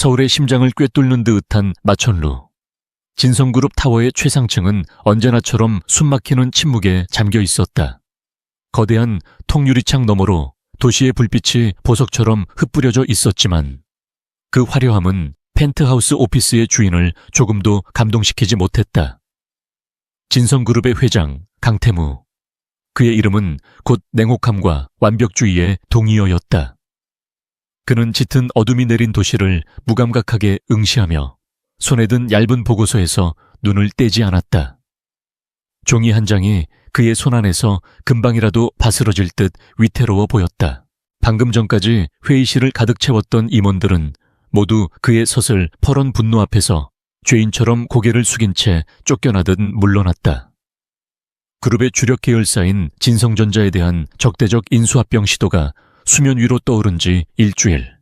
서울의 심장을 꿰뚫는 듯한 마천루. 진성그룹 타워의 최상층은 언제나처럼 숨막히는 침묵에 잠겨 있었다. 거대한 통유리창 너머로 도시의 불빛이 보석처럼 흩뿌려져 있었지만 그 화려함은 펜트하우스 오피스의 주인을 조금도 감동시키지 못했다. 진성그룹의 회장 강태무. 그의 이름은 곧 냉혹함과 완벽주의의 동의어였다. 그는 짙은 어둠이 내린 도시를 무감각하게 응시하며 손에 든 얇은 보고서에서 눈을 떼지 않았다. 종이 한 장이 그의 손 안에서 금방이라도 바스러질 듯 위태로워 보였다. 방금 전까지 회의실을 가득 채웠던 임원들은 모두 그의 서슬 퍼런 분노 앞에서 죄인처럼 고개를 숙인 채 쫓겨나듯 물러났다. 그룹의 주력 계열사인 진성전자에 대한 적대적 인수합병 시도가 수면 위로 떠오른 지 일주일.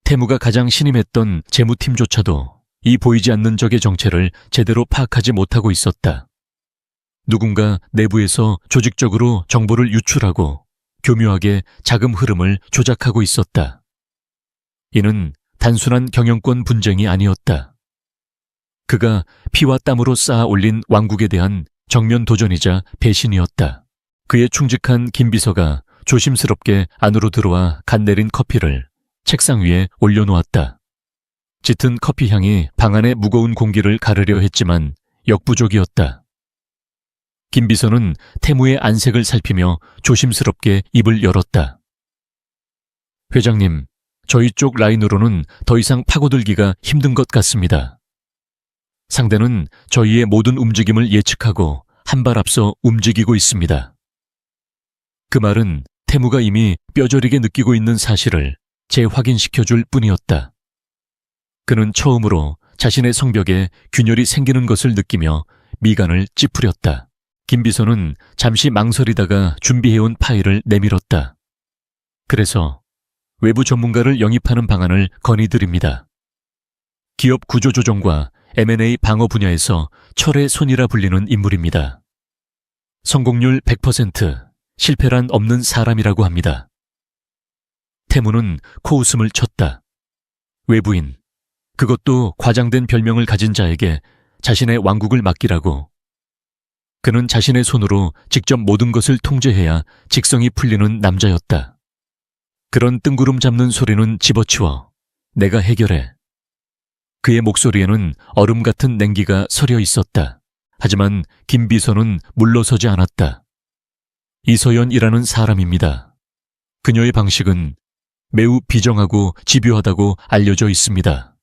태무가 가장 신임했던 재무팀조차도 이 보이지 않는 적의 정체를 제대로 파악하지 못하고 있었다. 누군가 내부에서 조직적으로 정보를 유출하고 교묘하게 자금 흐름을 조작하고 있었다. 이는 단순한 경영권 분쟁이 아니었다. 그가 피와 땀으로 쌓아 올린 왕국에 대한 정면 도전이자 배신이었다. 그의 충직한 김 비서가 조심스럽게 안으로 들어와 간 내린 커피를 책상 위에 올려놓았다. 짙은 커피 향이 방 안의 무거운 공기를 가르려 했지만 역부족이었다. 김 비서는 태무의 안색을 살피며 조심스럽게 입을 열었다. 회장님, 저희 쪽 라인으로는 더 이상 파고들기가 힘든 것 같습니다. 상대는 저희의 모든 움직임을 예측하고 한 발 앞서 움직이고 있습니다. 그 말은 태무가 이미 뼈저리게 느끼고 있는 사실을 재확인시켜줄 뿐이었다. 그는 처음으로 자신의 성벽에 균열이 생기는 것을 느끼며 미간을 찌푸렸다. 김 비서는 잠시 망설이다가 준비해온 파일을 내밀었다. 그래서 외부 전문가를 영입하는 방안을 건의드립니다. 기업 구조조정과 M&A 방어 분야에서 철의 손이라 불리는 인물입니다. 성공률 100%, 실패란 없는 사람이라고 합니다. 태무는 코웃음을 쳤다. 외부인, 그것도 과장된 별명을 가진 자에게 자신의 왕국을 맡기라고. 그는 자신의 손으로 직접 모든 것을 통제해야 직성이 풀리는 남자였다. 그런 뜬구름 잡는 소리는 집어치워. 내가 해결해. 그의 목소리에는 얼음 같은 냉기가 서려 있었다. 하지만 김 비서는 물러서지 않았다. 이서연이라는 사람입니다. 그녀의 방식은 매우 비정하고 집요하다고 알려져 있습니다.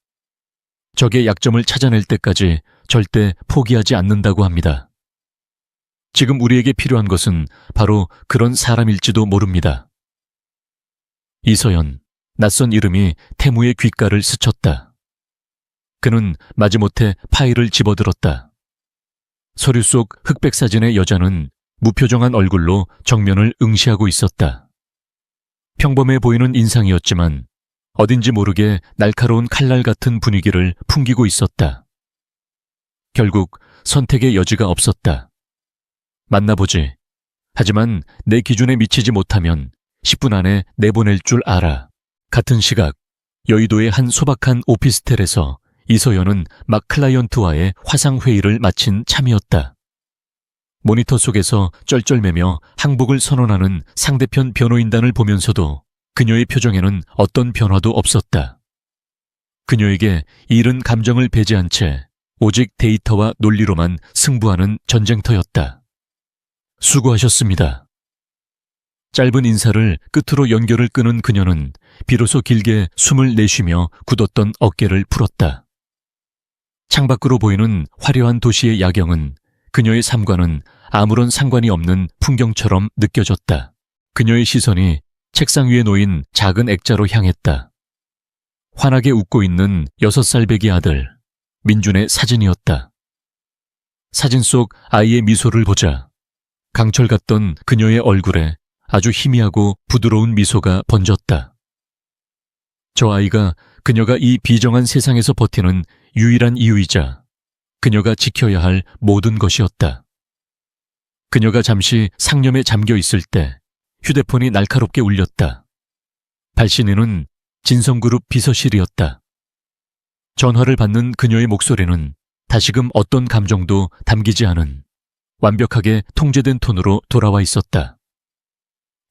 적의 약점을 찾아낼 때까지 절대 포기하지 않는다고 합니다. 지금 우리에게 필요한 것은 바로 그런 사람일지도 모릅니다. 이서연, 낯선 이름이 태무의 귓가를 스쳤다. 그는 마지못해 파일을 집어들었다. 서류 속 흑백 사진의 여자는 무표정한 얼굴로 정면을 응시하고 있었다. 평범해 보이는 인상이었지만 어딘지 모르게 날카로운 칼날 같은 분위기를 풍기고 있었다. 결국 선택의 여지가 없었다. 만나보지. 하지만 내 기준에 미치지 못하면 10분 안에 내보낼 줄 알아. 같은 시각 여의도의 한 소박한 오피스텔에서 이서연은 막 클라이언트와의 화상회의를 마친 참이었다. 모니터 속에서 쩔쩔매며 항복을 선언하는 상대편 변호인단을 보면서도 그녀의 표정에는 어떤 변화도 없었다. 그녀에게 이른 감정을 배제한 채 오직 데이터와 논리로만 승부하는 전쟁터였다. 수고하셨습니다. 짧은 인사를 끝으로 연결을 끄는 그녀는 비로소 길게 숨을 내쉬며 굳었던 어깨를 풀었다. 창밖으로 보이는 화려한 도시의 야경은 그녀의 삶과는 아무런 상관이 없는 풍경처럼 느껴졌다. 그녀의 시선이 책상 위에 놓인 작은 액자로 향했다. 환하게 웃고 있는 6살 배기 아들, 민준의 사진이었다. 사진 속 아이의 미소를 보자 강철 같던 그녀의 얼굴에 아주 희미하고 부드러운 미소가 번졌다. 저 아이가 그녀가 이 비정한 세상에서 버티는 유일한 이유이자 그녀가 지켜야 할 모든 것이었다. 그녀가 잠시 상념에 잠겨 있을 때 휴대폰이 날카롭게 울렸다. 발신인은 진성그룹 비서실이었다. 전화를 받는 그녀의 목소리는 다시금 어떤 감정도 담기지 않은 완벽하게 통제된 톤으로 돌아와 있었다.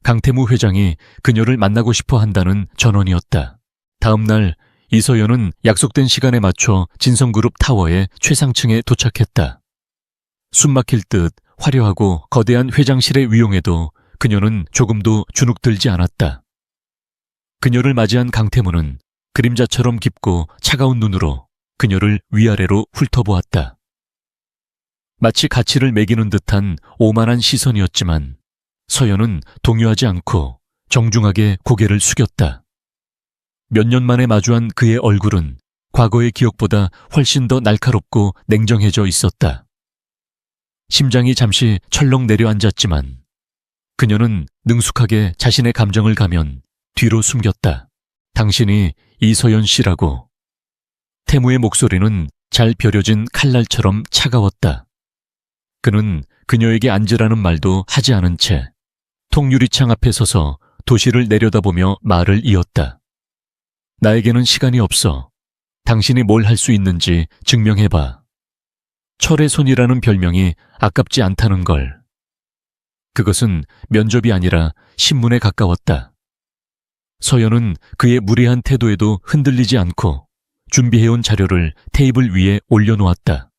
강태무 회장이 그녀를 만나고 싶어 한다는 전원이었다. 다음 날 이서연은 약속된 시간에 맞춰 진성그룹 타워의 최상층에 도착했다. 숨막힐 듯 화려하고 거대한 회장실의 위용에도 그녀는 조금도 주눅들지 않았다. 그녀를 맞이한 강태무는 그림자처럼 깊고 차가운 눈으로 그녀를 위아래로 훑어보았다. 마치 가치를 매기는 듯한 오만한 시선이었지만 서연은 동요하지 않고 정중하게 고개를 숙였다. 몇 년 만에 마주한 그의 얼굴은 과거의 기억보다 훨씬 더 날카롭고 냉정해져 있었다. 심장이 잠시 철렁 내려앉았지만 그녀는 능숙하게 자신의 감정을 가면 뒤로 숨겼다. 당신이 이서연 씨라고. 태무의 목소리는 잘 벼려진 칼날처럼 차가웠다. 그는 그녀에게 앉으라는 말도 하지 않은 채 통유리창 앞에 서서 도시를 내려다보며 말을 이었다. 나에게는 시간이 없어. 당신이 뭘 할 수 있는지 증명해봐. 철의 손이라는 별명이 아깝지 않다는 걸. 그것은 면접이 아니라 신문에 가까웠다. 서연은 그의 무례한 태도에도 흔들리지 않고 준비해온 자료를 테이블 위에 올려놓았다.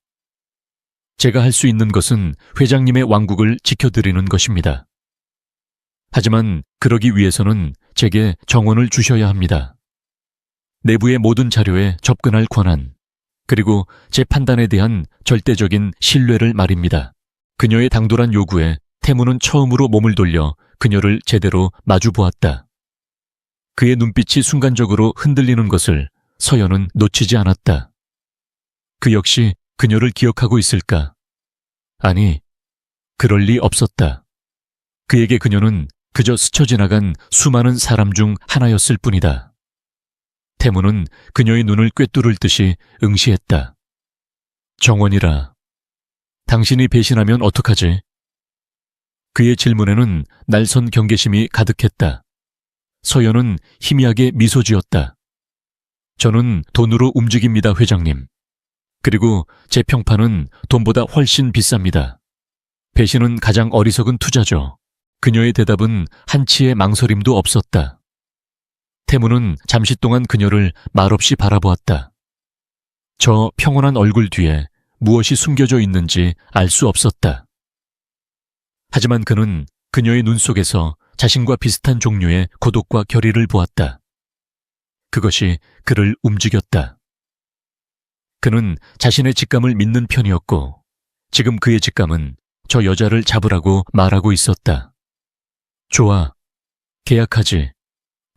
제가 할 수 있는 것은 회장님의 왕국을 지켜드리는 것입니다. 하지만 그러기 위해서는 제게 정원을 주셔야 합니다. 내부의 모든 자료에 접근할 권한, 그리고 제 판단에 대한 절대적인 신뢰를 말입니다. 그녀의 당돌한 요구에 태무는 처음으로 몸을 돌려 그녀를 제대로 마주보았다. 그의 눈빛이 순간적으로 흔들리는 것을 서연은 놓치지 않았다. 그 역시 그녀를 기억하고 있을까? 아니, 그럴 리 없었다. 그에게 그녀는 그저 스쳐 지나간 수많은 사람 중 하나였을 뿐이다. 태무는 그녀의 눈을 꿰뚫을 듯이 응시했다. 정원이라. 당신이 배신하면 어떡하지? 그의 질문에는 날선 경계심이 가득했다. 서연은 희미하게 미소 지었다. 저는 돈으로 움직입니다, 회장님. 그리고 제 평판은 돈보다 훨씬 비쌉니다. 배신은 가장 어리석은 투자죠. 그녀의 대답은 한치의 망설임도 없었다. 태무는 잠시 동안 그녀를 말없이 바라보았다. 저 평온한 얼굴 뒤에 무엇이 숨겨져 있는지 알 수 없었다. 하지만 그는 그녀의 눈 속에서 자신과 비슷한 종류의 고독과 결의를 보았다. 그것이 그를 움직였다. 그는 자신의 직감을 믿는 편이었고 지금 그의 직감은 저 여자를 잡으라고 말하고 있었다. 좋아, 계약하지.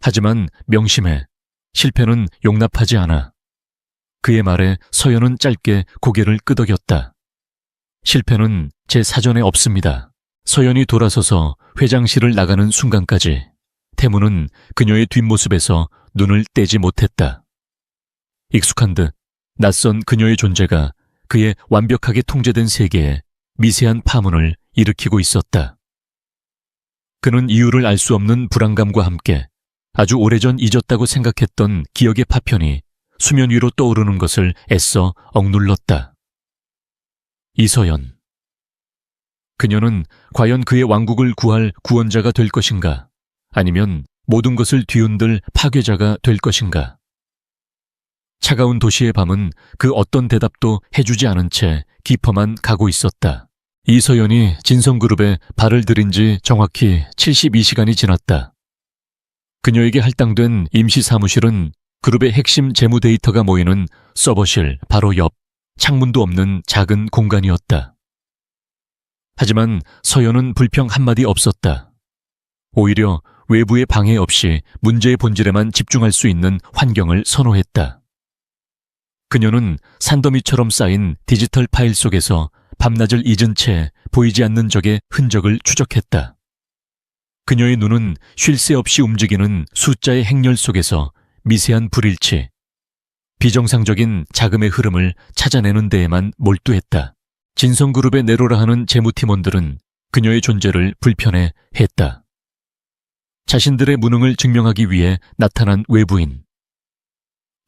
하지만 명심해. 실패는 용납하지 않아. 그의 말에 서연은 짧게 고개를 끄덕였다. 실패는 제 사전에 없습니다. 서연이 돌아서서 회장실을 나가는 순간까지 태무는 그녀의 뒷모습에서 눈을 떼지 못했다. 익숙한 듯 낯선 그녀의 존재가 그의 완벽하게 통제된 세계에 미세한 파문을 일으키고 있었다. 그는 이유를 알 수 없는 불안감과 함께 아주 오래전 잊었다고 생각했던 기억의 파편이 수면 위로 떠오르는 것을 애써 억눌렀다. 이서연. 그녀는 과연 그의 왕국을 구할 구원자가 될 것인가? 아니면 모든 것을 뒤흔들 파괴자가 될 것인가? 차가운 도시의 밤은 그 어떤 대답도 해주지 않은 채 깊어만 가고 있었다. 이서연이 진성그룹에 발을 들인 지 정확히 72시간이 지났다. 그녀에게 할당된 임시사무실은 그룹의 핵심 재무 데이터가 모이는 서버실 바로 옆 창문도 없는 작은 공간이었다. 하지만 서연은 불평 한마디 없었다. 오히려 외부의 방해 없이 문제의 본질에만 집중할 수 있는 환경을 선호했다. 그녀는 산더미처럼 쌓인 디지털 파일 속에서 밤낮을 잊은 채 보이지 않는 적의 흔적을 추적했다. 그녀의 눈은 쉴 새 없이 움직이는 숫자의 행렬 속에서 미세한 불일치, 비정상적인 자금의 흐름을 찾아내는 데에만 몰두했다. 진성그룹에 내로라 하는 재무팀원들은 그녀의 존재를 불편해 했다. 자신들의 무능을 증명하기 위해 나타난 외부인.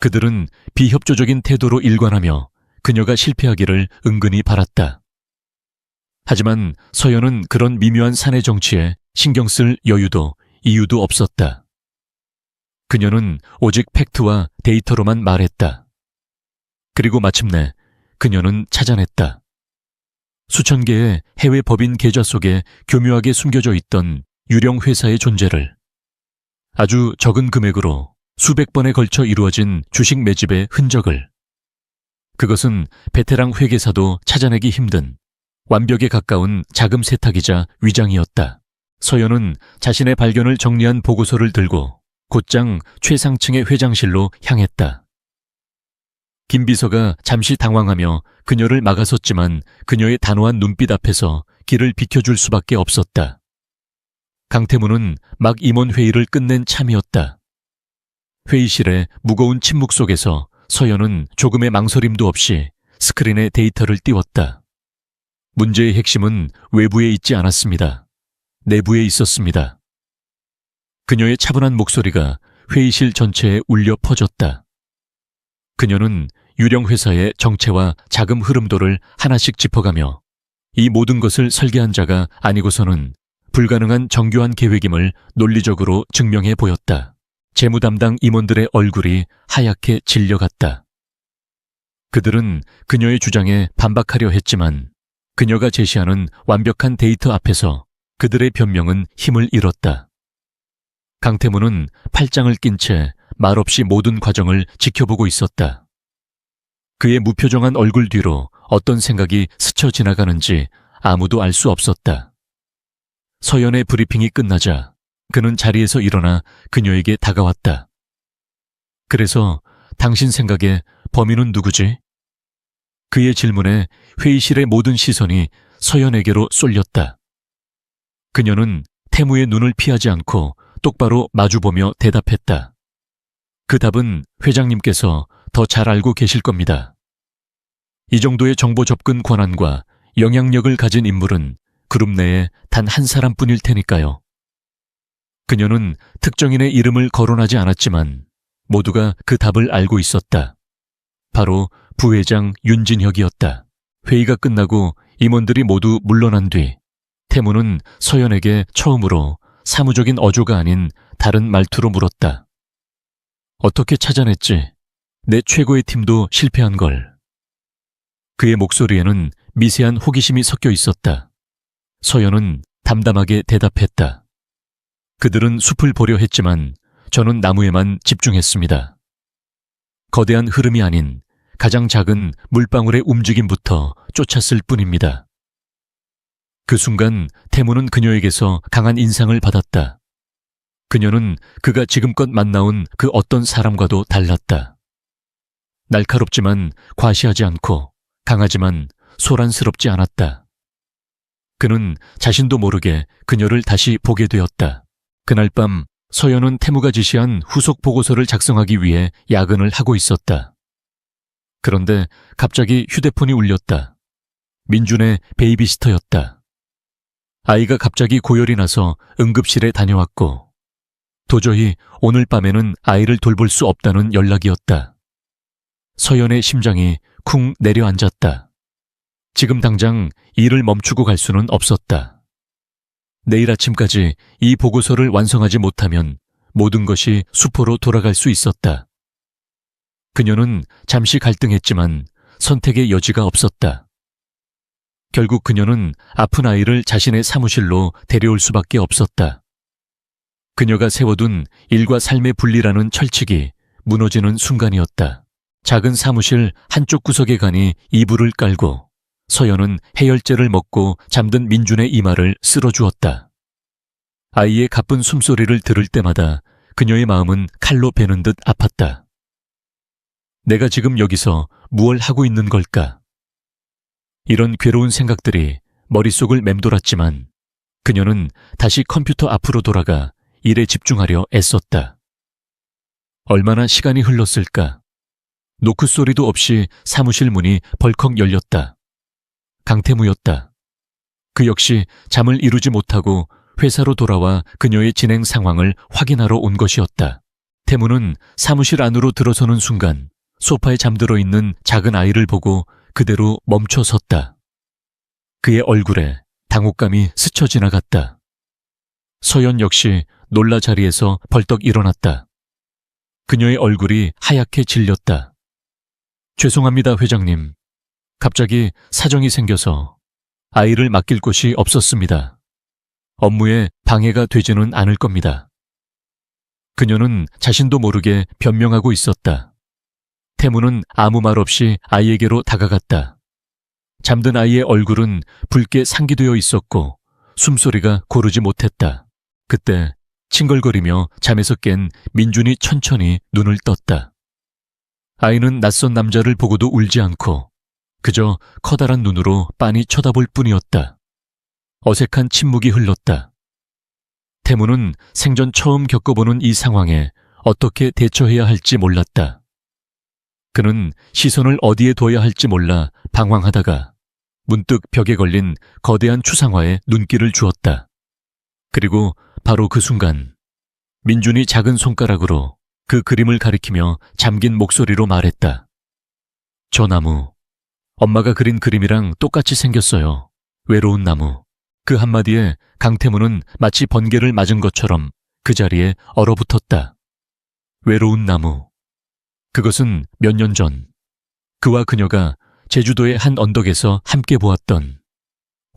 그들은 비협조적인 태도로 일관하며 그녀가 실패하기를 은근히 바랐다. 하지만 서연은 그런 미묘한 사내 정치에 신경 쓸 여유도 이유도 없었다. 그녀는 오직 팩트와 데이터로만 말했다. 그리고 마침내 그녀는 찾아냈다. 수천 개의 해외 법인 계좌 속에 교묘하게 숨겨져 있던 유령 회사의 존재를, 아주 적은 금액으로 수백 번에 걸쳐 이루어진 주식 매집의 흔적을. 그것은 베테랑 회계사도 찾아내기 힘든 완벽에 가까운 자금 세탁이자 위장이었다. 서연은 자신의 발견을 정리한 보고서를 들고 곧장 최상층의 회장실로 향했다. 김 비서가 잠시 당황하며 그녀를 막아섰지만 그녀의 단호한 눈빛 앞에서 길을 비켜줄 수밖에 없었다. 강태무는 막 임원회의를 끝낸 참이었다. 회의실의 무거운 침묵 속에서 서연은 조금의 망설임도 없이 스크린에 데이터를 띄웠다. 문제의 핵심은 외부에 있지 않았습니다. 내부에 있었습니다. 그녀의 차분한 목소리가 회의실 전체에 울려 퍼졌다. 그녀는 유령 회사의 정체와 자금 흐름도를 하나씩 짚어가며 이 모든 것을 설계한 자가 아니고서는 불가능한 정교한 계획임을 논리적으로 증명해 보였다. 재무 담당 임원들의 얼굴이 하얗게 질려갔다. 그들은 그녀의 주장에 반박하려 했지만 그녀가 제시하는 완벽한 데이터 앞에서 그들의 변명은 힘을 잃었다. 강태무는 팔짱을 낀 채 말없이 모든 과정을 지켜보고 있었다. 그의 무표정한 얼굴 뒤로 어떤 생각이 스쳐 지나가는지 아무도 알 수 없었다. 서연의 브리핑이 끝나자 그는 자리에서 일어나 그녀에게 다가왔다. 그래서 당신 생각에 범인은 누구지? 그의 질문에 회의실의 모든 시선이 서연에게로 쏠렸다. 그녀는 태무의 눈을 피하지 않고 똑바로 마주보며 대답했다. 그 답은 회장님께서 더 잘 알고 계실 겁니다. 이 정도의 정보 접근 권한과 영향력을 가진 인물은 그룹 내에 단 한 사람뿐일 테니까요. 그녀는 특정인의 이름을 거론하지 않았지만 모두가 그 답을 알고 있었다. 바로 부회장 윤진혁이었다. 회의가 끝나고 임원들이 모두 물러난 뒤 태무는 서연에게 처음으로 사무적인 어조가 아닌 다른 말투로 물었다. 어떻게 찾아냈지? 내 최고의 팀도 실패한 걸. 그의 목소리에는 미세한 호기심이 섞여 있었다. 서연은 담담하게 대답했다. 그들은 숲을 보려 했지만 저는 나무에만 집중했습니다. 거대한 흐름이 아닌 가장 작은 물방울의 움직임부터 쫓았을 뿐입니다. 그 순간 태무는 그녀에게서 강한 인상을 받았다. 그녀는 그가 지금껏 만나온 그 어떤 사람과도 달랐다. 날카롭지만 과시하지 않고 강하지만 소란스럽지 않았다. 그는 자신도 모르게 그녀를 다시 보게 되었다. 그날 밤 서연은 태무가 지시한 후속 보고서를 작성하기 위해 야근을 하고 있었다. 그런데 갑자기 휴대폰이 울렸다. 민준의 베이비시터였다. 아이가 갑자기 고열이 나서 응급실에 다녀왔고 도저히 오늘 밤에는 아이를 돌볼 수 없다는 연락이었다. 서연의 심장이 쿵 내려앉았다. 지금 당장 일을 멈추고 갈 수는 없었다. 내일 아침까지 이 보고서를 완성하지 못하면 모든 것이 수포로 돌아갈 수 있었다. 그녀는 잠시 갈등했지만 선택의 여지가 없었다. 결국 그녀는 아픈 아이를 자신의 사무실로 데려올 수밖에 없었다. 그녀가 세워둔 일과 삶의 분리라는 철칙이 무너지는 순간이었다. 작은 사무실 한쪽 구석에 가니 이불을 깔고 서연은 해열제를 먹고 잠든 민준의 이마를 쓸어주었다. 아이의 가쁜 숨소리를 들을 때마다 그녀의 마음은 칼로 베는 듯 아팠다. 내가 지금 여기서 무얼 하고 있는 걸까? 이런 괴로운 생각들이 머릿속을 맴돌았지만 그녀는 다시 컴퓨터 앞으로 돌아가 일에 집중하려 애썼다. 얼마나 시간이 흘렀을까? 노크 소리도 없이 사무실 문이 벌컥 열렸다. 강태무였다. 그 역시 잠을 이루지 못하고 회사로 돌아와 그녀의 진행 상황을 확인하러 온 것이었다. 태무는 사무실 안으로 들어서는 순간 소파에 잠들어 있는 작은 아이를 보고 그대로 멈춰 섰다. 그의 얼굴에 당혹감이 스쳐 지나갔다. 서연 역시 놀라 자리에서 벌떡 일어났다. 그녀의 얼굴이 하얗게 질렸다. 죄송합니다, 회장님. 갑자기 사정이 생겨서 아이를 맡길 곳이 없었습니다. 업무에 방해가 되지는 않을 겁니다. 그녀는 자신도 모르게 변명하고 있었다. 태무는 아무 말 없이 아이에게로 다가갔다. 잠든 아이의 얼굴은 붉게 상기되어 있었고 숨소리가 고르지 못했다. 그때 칭걸거리며 잠에서 깬 민준이 천천히 눈을 떴다. 아이는 낯선 남자를 보고도 울지 않고 그저 커다란 눈으로 빤히 쳐다볼 뿐이었다. 어색한 침묵이 흘렀다. 태무는 생전 처음 겪어보는 이 상황에 어떻게 대처해야 할지 몰랐다. 그는 시선을 어디에 둬야 할지 몰라 방황하다가 문득 벽에 걸린 거대한 추상화에 눈길을 주었다. 그리고 바로 그 순간 민준이 작은 손가락으로 그 그림을 가리키며 잠긴 목소리로 말했다. 저 나무, 엄마가 그린 그림이랑 똑같이 생겼어요. 외로운 나무. 그 한마디에 강태무는 마치 번개를 맞은 것처럼 그 자리에 얼어붙었다. 외로운 나무. 그것은 몇 년 전 그와 그녀가 제주도의 한 언덕에서 함께 보았던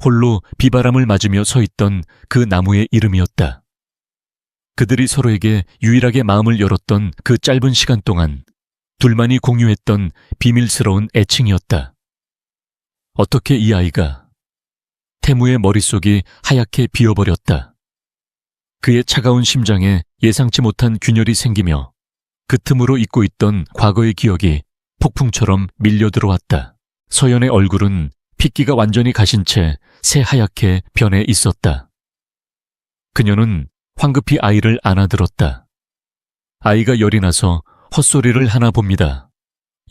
홀로 비바람을 맞으며 서 있던 그 나무의 이름이었다. 그들이 서로에게 유일하게 마음을 열었던 그 짧은 시간 동안 둘만이 공유했던 비밀스러운 애칭이었다. 어떻게 이 아이가... 태무의 머릿속이 하얗게 비어버렸다. 그의 차가운 심장에 예상치 못한 균열이 생기며 그 틈으로 잊고 있던 과거의 기억이 폭풍처럼 밀려들어왔다. 서연의 얼굴은 핏기가 완전히 가신 채 새하얗게 변해 있었다. 그녀는 황급히 아이를 안아들었다. 아이가 열이 나서 헛소리를 하나 봅니다.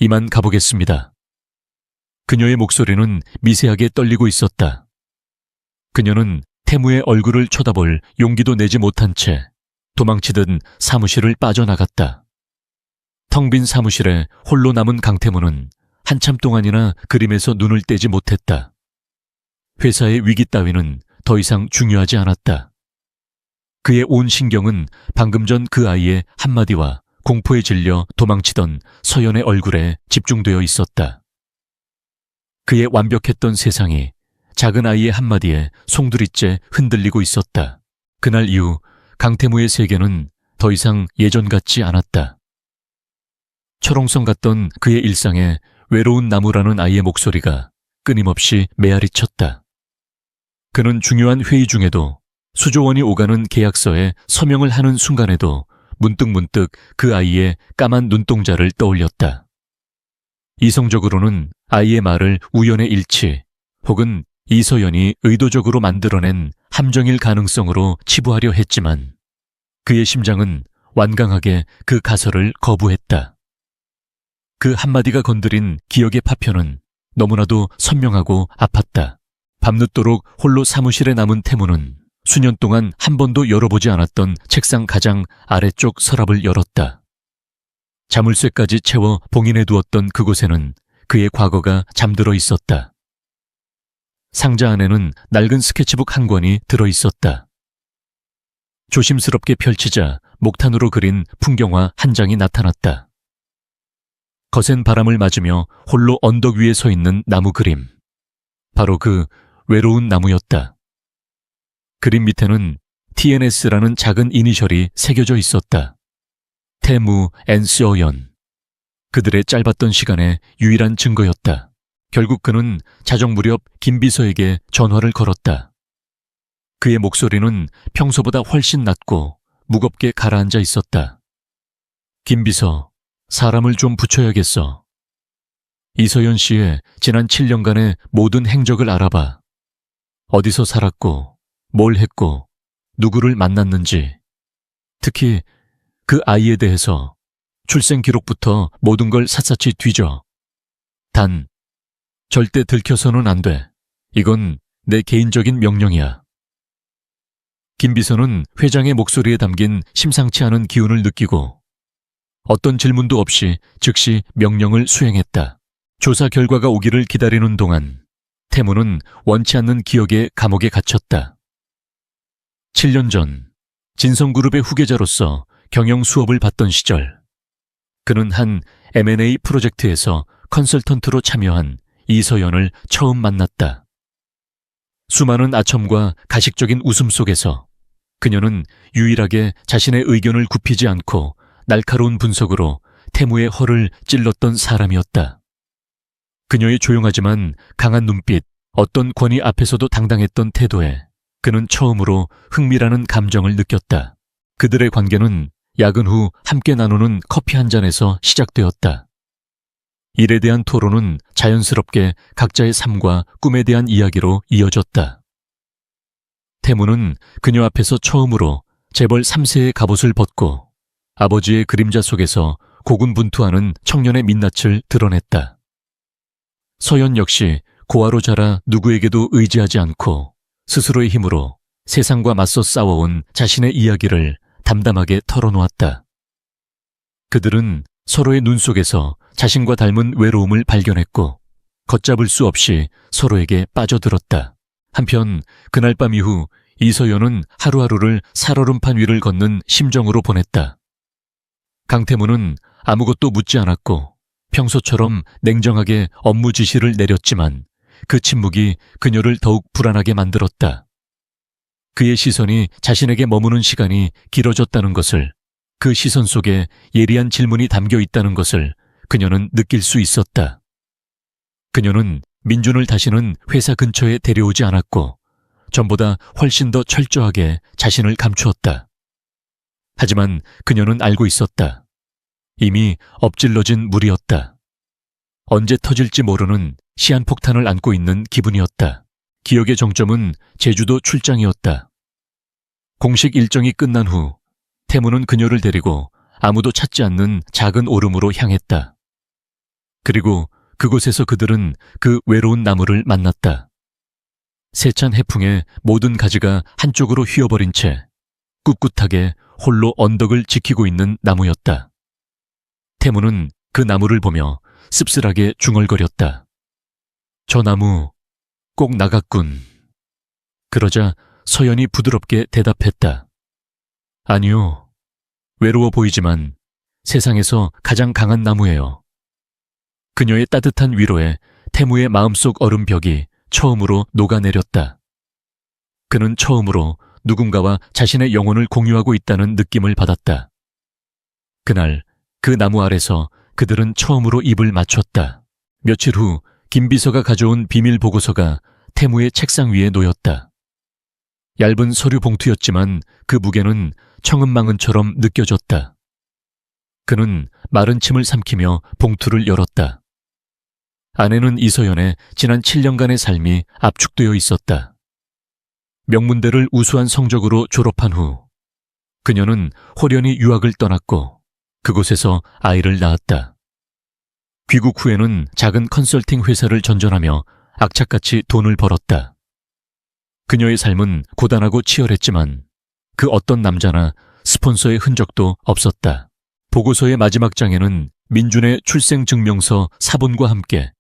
이만 가보겠습니다. 그녀의 목소리는 미세하게 떨리고 있었다. 그녀는 태무의 얼굴을 쳐다볼 용기도 내지 못한 채 도망치듯 사무실을 빠져나갔다. 텅 빈 사무실에 홀로 남은 강태무는 한참 동안이나 그림에서 눈을 떼지 못했다. 회사의 위기 따위는 더 이상 중요하지 않았다. 그의 온 신경은 방금 전 그 아이의 한마디와 공포에 질려 도망치던 서연의 얼굴에 집중되어 있었다. 그의 완벽했던 세상이 작은 아이의 한마디에 송두리째 흔들리고 있었다. 그날 이후 강태무의 세계는 더 이상 예전 같지 않았다. 철옹성 같던 그의 일상에 외로운 나무라는 아이의 목소리가 끊임없이 메아리쳤다. 그는 중요한 회의 중에도 수조 원이 오가는 계약서에 서명을 하는 순간에도 문득문득 그 아이의 까만 눈동자를 떠올렸다. 이성적으로는 아이의 말을 우연의 일치 혹은 이서연이 의도적으로 만들어낸 함정일 가능성으로 치부하려 했지만 그의 심장은 완강하게 그 가설을 거부했다. 그 한마디가 건드린 기억의 파편은 너무나도 선명하고 아팠다. 밤늦도록 홀로 사무실에 남은 태무는 수년 동안 한 번도 열어보지 않았던 책상 가장 아래쪽 서랍을 열었다. 자물쇠까지 채워 봉인해 두었던 그곳에는 그의 과거가 잠들어 있었다. 상자 안에는 낡은 스케치북 한 권이 들어 있었다. 조심스럽게 펼치자 목탄으로 그린 풍경화 한 장이 나타났다. 거센 바람을 맞으며 홀로 언덕 위에 서 있는 나무 그림. 바로 그 외로운 나무였다. 그림 밑에는 TNS라는 작은 이니셜이 새겨져 있었다. 태무 앤 서연. 그들의 짧았던 시간의 유일한 증거였다. 결국 그는 자정 무렵 김 비서에게 전화를 걸었다. 그의 목소리는 평소보다 훨씬 낮고 무겁게 가라앉아 있었다. 김 비서, 사람을 좀 붙여야겠어. 이서연 씨의 지난 7년간의 모든 행적을 알아봐. 어디서 살았고, 뭘 했고, 누구를 만났는지, 특히 그 아이에 대해서 출생 기록부터 모든 걸 샅샅이 뒤져. 단, 절대 들켜서는 안 돼. 이건 내 개인적인 명령이야. 김 비서는 회장의 목소리에 담긴 심상치 않은 기운을 느끼고 어떤 질문도 없이 즉시 명령을 수행했다. 조사 결과가 오기를 기다리는 동안 태무는 원치 않는 기억의 감옥에 갇혔다. 7년 전 진성그룹의 후계자로서 경영 수업을 받던 시절 그는 한 M&A 프로젝트에서 컨설턴트로 참여한 이서연을 처음 만났다. 수많은 아첨과 가식적인 웃음 속에서 그녀는 유일하게 자신의 의견을 굽히지 않고 날카로운 분석으로 태무의 허를 찔렀던 사람이었다. 그녀의 조용하지만 강한 눈빛, 어떤 권위 앞에서도 당당했던 태도에 그는 처음으로 흥미라는 감정을 느꼈다. 그들의 관계는 야근 후 함께 나누는 커피 한 잔에서 시작되었다. 일에 대한 토론은 자연스럽게 각자의 삶과 꿈에 대한 이야기로 이어졌다. 태무는 그녀 앞에서 처음으로 재벌 3세의 갑옷을 벗고 아버지의 그림자 속에서 고군분투하는 청년의 민낯을 드러냈다. 서연 역시 고아로 자라 누구에게도 의지하지 않고 스스로의 힘으로 세상과 맞서 싸워온 자신의 이야기를 담담하게 털어놓았다. 그들은 서로의 눈 속에서 자신과 닮은 외로움을 발견했고 걷잡을 수 없이 서로에게 빠져들었다. 한편 그날 밤 이후 이서연은 하루하루를 살얼음판 위를 걷는 심정으로 보냈다. 강태무는 아무것도 묻지 않았고 평소처럼 냉정하게 업무 지시를 내렸지만 그 침묵이 그녀를 더욱 불안하게 만들었다. 그의 시선이 자신에게 머무는 시간이 길어졌다는 것을, 그 시선 속에 예리한 질문이 담겨 있다는 것을 그녀는 느낄 수 있었다. 그녀는 민준을 다시는 회사 근처에 데려오지 않았고 전보다 훨씬 더 철저하게 자신을 감추었다. 하지만 그녀는 알고 있었다. 이미 엎질러진 물이었다. 언제 터질지 모르는 시한폭탄을 안고 있는 기분이었다. 기억의 정점은 제주도 출장이었다. 공식 일정이 끝난 후 태무는 그녀를 데리고 아무도 찾지 않는 작은 오름으로 향했다. 그리고 그곳에서 그들은 그 외로운 나무를 만났다. 세찬 해풍에 모든 가지가 한쪽으로 휘어버린 채 꿋꿋하게 홀로 언덕을 지키고 있는 나무였다. 태무는 그 나무를 보며 씁쓸하게 중얼거렸다. 저 나무 꼭 나갔군. 그러자 서연이 부드럽게 대답했다. 아니요. 외로워 보이지만 세상에서 가장 강한 나무예요. 그녀의 따뜻한 위로에 태무의 마음속 얼음벽이 처음으로 녹아내렸다. 그는 처음으로 누군가와 자신의 영혼을 공유하고 있다는 느낌을 받았다. 그날 그 나무 아래서 그들은 처음으로 입을 맞췄다. 며칠 후 김 비서가 가져온 비밀 보고서가 태무의 책상 위에 놓였다. 얇은 서류 봉투였지만 그 무게는 청은망은처럼 느껴졌다. 그는 마른 침을 삼키며 봉투를 열었다. 안에는 이서연의 지난 7년간의 삶이 압축되어 있었다. 명문대를 우수한 성적으로 졸업한 후 그녀는 호련히 유학을 떠났고 그곳에서 아이를 낳았다. 귀국 후에는 작은 컨설팅 회사를 전전하며 악착같이 돈을 벌었다. 그녀의 삶은 고단하고 치열했지만 그 어떤 남자나 스폰서의 흔적도 없었다. 보고서의 마지막 장에는 민준의 출생증명서 사본과 함께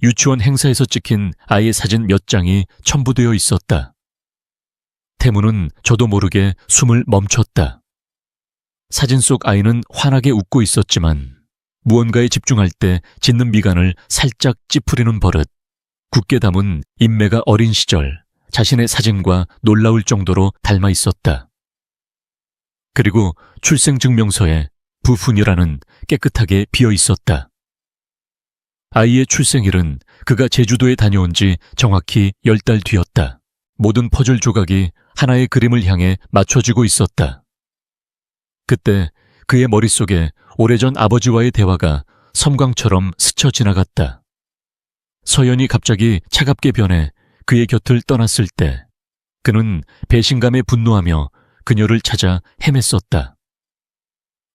유치원 행사에서 찍힌 아이의 사진 몇 장이 첨부되어 있었다. 태무는 저도 모르게 숨을 멈췄다. 사진 속 아이는 환하게 웃고 있었지만 무언가에 집중할 때 짓는 미간을 살짝 찌푸리는 버릇, 굳게 담은 인매가 어린 시절 자신의 사진과 놀라울 정도로 닮아 있었다. 그리고 출생증명서에 부훈이라는 깨끗하게 비어 있었다. 아이의 출생일은 그가 제주도에 다녀온 지 정확히 10달 뒤였다. 모든 퍼즐 조각이 하나의 그림을 향해 맞춰지고 있었다. 그때 그의 머릿속에 오래전 아버지와의 대화가 섬광처럼 스쳐 지나갔다. 서연이 갑자기 차갑게 변해 그의 곁을 떠났을 때 그는 배신감에 분노하며 그녀를 찾아 헤맸었다.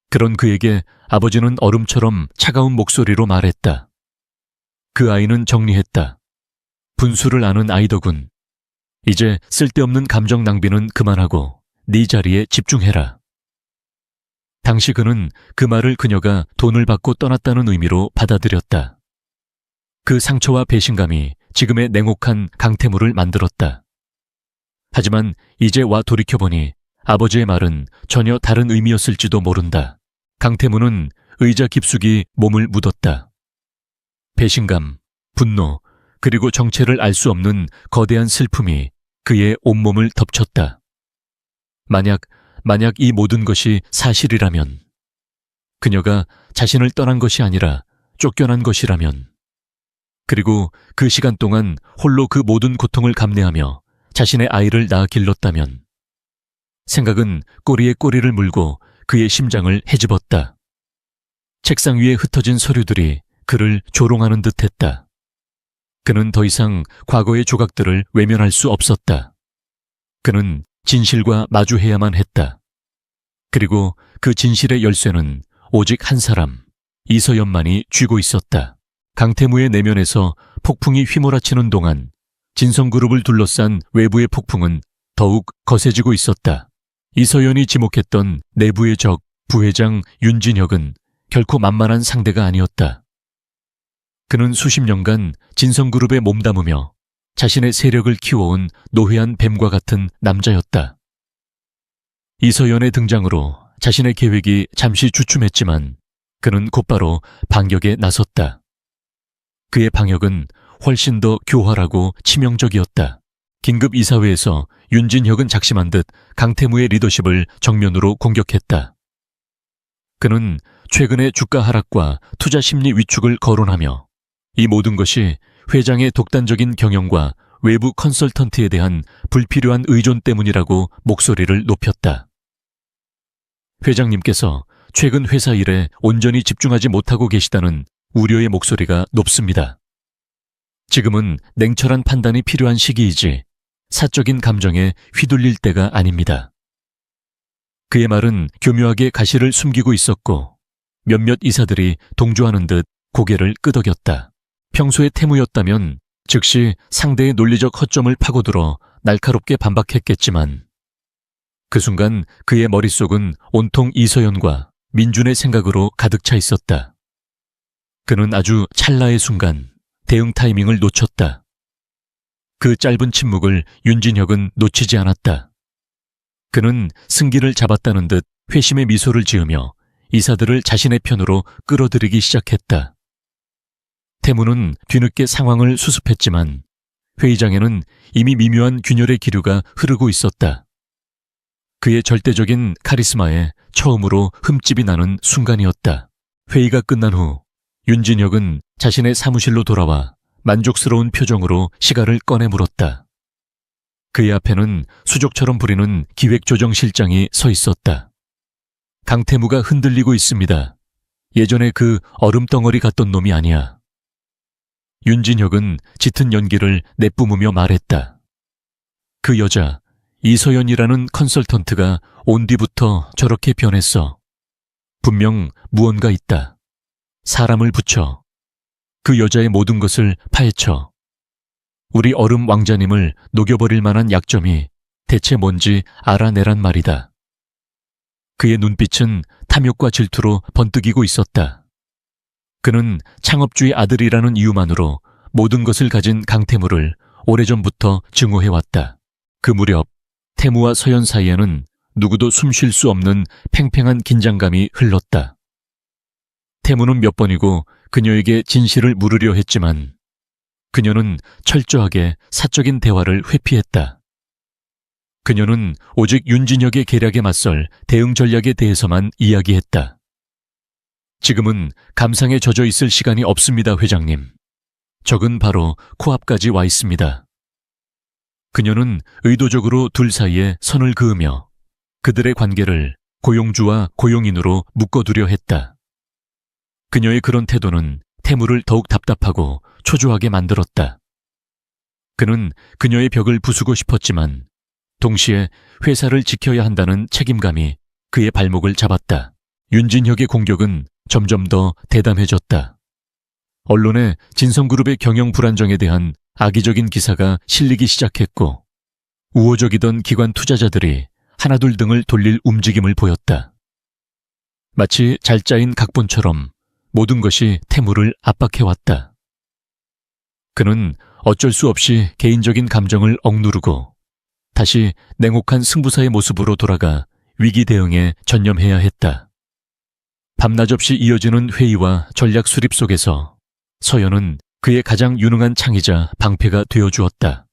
그런 그에게 아버지는 얼음처럼 차가운 목소리로 말했다. 그 아이는 정리했다. 분수를 아는 아이더군. 이제 쓸데없는 감정 낭비는 그만하고 네 자리에 집중해라. 당시 그는 그 말을 그녀가 돈을 받고 떠났다는 의미로 받아들였다. 그 상처와 배신감이 지금의 냉혹한 강태무를 만들었다. 하지만 이제 와 돌이켜보니 아버지의 말은 전혀 다른 의미였을지도 모른다. 강태무는 의자 깊숙이 몸을 묻었다. 배신감, 분노, 그리고 정체를 알 수 없는 거대한 슬픔이 그의 온몸을 덮쳤다. 만약 이 모든 것이 사실이라면, 그녀가 자신을 떠난 것이 아니라 쫓겨난 것이라면, 그리고 그 시간 동안 홀로 그 모든 고통을 감내하며 자신의 아이를 낳아 길렀다면, 생각은 꼬리에 꼬리를 물고 그의 심장을 헤집었다. 책상 위에 흩어진 서류들이 그를 조롱하는 듯했다. 그는 더 이상 과거의 조각들을 외면할 수 없었다. 그는 진실과 마주해야만 했다. 그리고 그 진실의 열쇠는 오직 한 사람, 이서연만이 쥐고 있었다. 강태무의 내면에서 폭풍이 휘몰아치는 동안 진성그룹을 둘러싼 외부의 폭풍은 더욱 거세지고 있었다. 이서연이 지목했던 내부의 적, 부회장 윤진혁은 결코 만만한 상대가 아니었다. 그는 수십 년간 진성그룹에 몸담으며 자신의 세력을 키워온 노회한 뱀과 같은 남자였다. 이서연의 등장으로 자신의 계획이 잠시 주춤했지만 그는 곧바로 반격에 나섰다. 그의 방역은 훨씬 더 교활하고 치명적이었다. 긴급 이사회에서 윤진혁은 작심한 듯 강태무의 리더십을 정면으로 공격했다. 그는 최근의 주가 하락과 투자 심리 위축을 거론하며 이 모든 것이 회장의 독단적인 경영과 외부 컨설턴트에 대한 불필요한 의존 때문이라고 목소리를 높였다. 회장님께서 최근 회사 일에 온전히 집중하지 못하고 계시다는 우려의 목소리가 높습니다. 지금은 냉철한 판단이 필요한 시기이지 사적인 감정에 휘둘릴 때가 아닙니다. 그의 말은 교묘하게 가시를 숨기고 있었고 몇몇 이사들이 동조하는 듯 고개를 끄덕였다. 평소의 태무였다면 즉시 상대의 논리적 허점을 파고들어 날카롭게 반박했겠지만 그 순간 그의 머릿속은 온통 이서연과 민준의 생각으로 가득 차 있었다. 그는 아주 찰나의 순간 대응 타이밍을 놓쳤다. 그 짧은 침묵을 윤진혁은 놓치지 않았다. 그는 승기를 잡았다는 듯 회심의 미소를 지으며 이사들을 자신의 편으로 끌어들이기 시작했다. 태무는 뒤늦게 상황을 수습했지만 회의장에는 이미 미묘한 균열의 기류가 흐르고 있었다. 그의 절대적인 카리스마에 처음으로 흠집이 나는 순간이었다. 회의가 끝난 후 윤진혁은 자신의 사무실로 돌아와 만족스러운 표정으로 시가를 꺼내 물었다. 그의 앞에는 수족처럼 부리는 기획조정실장이 서 있었다. 강태무가 흔들리고 있습니다. 예전에 그 얼음덩어리 같던 놈이 아니야. 윤진혁은 짙은 연기를 내뿜으며 말했다. 그 여자, 이서연이라는 컨설턴트가 온 뒤부터 저렇게 변했어. 분명 무언가 있다. 사람을 붙여. 그 여자의 모든 것을 파헤쳐. 우리 얼음 왕자님을 녹여버릴 만한 약점이 대체 뭔지 알아내란 말이다. 그의 눈빛은 탐욕과 질투로 번뜩이고 있었다. 그는 창업주의 아들이라는 이유만으로 모든 것을 가진 강태무를 오래전부터 증오해왔다. 그 무렵 태무와 서연 사이에는 누구도 숨 쉴 수 없는 팽팽한 긴장감이 흘렀다. 태무는 몇 번이고 그녀에게 진실을 물으려 했지만 그녀는 철저하게 사적인 대화를 회피했다. 그녀는 오직 윤진혁의 계략에 맞설 대응 전략에 대해서만 이야기했다. 지금은 감상에 젖어 있을 시간이 없습니다, 회장님. 적은 바로 코앞까지 와 있습니다. 그녀는 의도적으로 둘 사이에 선을 그으며 그들의 관계를 고용주와 고용인으로 묶어두려 했다. 그녀의 그런 태도는 태무를 더욱 답답하고 초조하게 만들었다. 그는 그녀의 벽을 부수고 싶었지만 동시에 회사를 지켜야 한다는 책임감이 그의 발목을 잡았다. 윤진혁의 공격은 점점 더 대담해졌다. 언론에 진성그룹의 경영 불안정에 대한 악의적인 기사가 실리기 시작했고 우호적이던 기관 투자자들이 하나둘 등을 돌릴 움직임을 보였다. 마치 잘 짜인 각본처럼 모든 것이 태무를 압박해왔다. 그는 어쩔 수 없이 개인적인 감정을 억누르고 다시 냉혹한 승부사의 모습으로 돌아가 위기 대응에 전념해야 했다. 밤낮 없이 이어지는 회의와 전략 수립 속에서 서연은 그의 가장 유능한 창의자 방패가 되어주었다.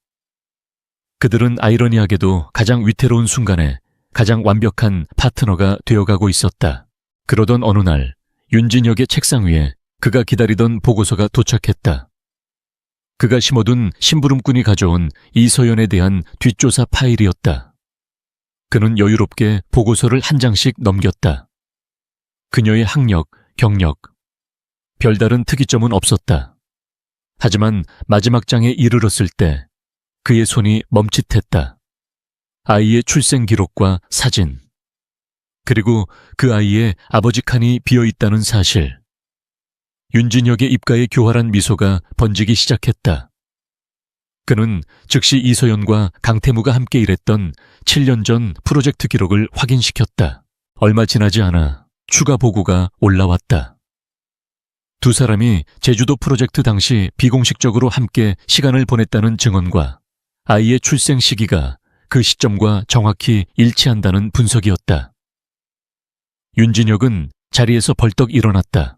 그들은 아이러니하게도 가장 위태로운 순간에 가장 완벽한 파트너가 되어가고 있었다. 그러던 어느 날 윤진혁의 책상 위에 그가 기다리던 보고서가 도착했다. 그가 심어둔 심부름꾼이 가져온 이서연에 대한 뒷조사 파일이었다. 그는 여유롭게 보고서를 한 장씩 넘겼다. 그녀의 학력, 경력, 별다른 특이점은 없었다. 하지만 마지막 장에 이르렀을 때 그의 손이 멈칫했다. 아이의 출생 기록과 사진, 그리고 그 아이의 아버지 칸이 비어있다는 사실. 윤진혁의 입가에 교활한 미소가 번지기 시작했다. 그는 즉시 이서연과 강태무가 함께 일했던 7년 전 프로젝트 기록을 확인시켰다. 얼마 지나지 않아 추가 보고가 올라왔다. 두 사람이 제주도 프로젝트 당시 비공식적으로 함께 시간을 보냈다는 증언과 아이의 출생 시기가 그 시점과 정확히 일치한다는 분석이었다. 윤진혁은 자리에서 벌떡 일어났다.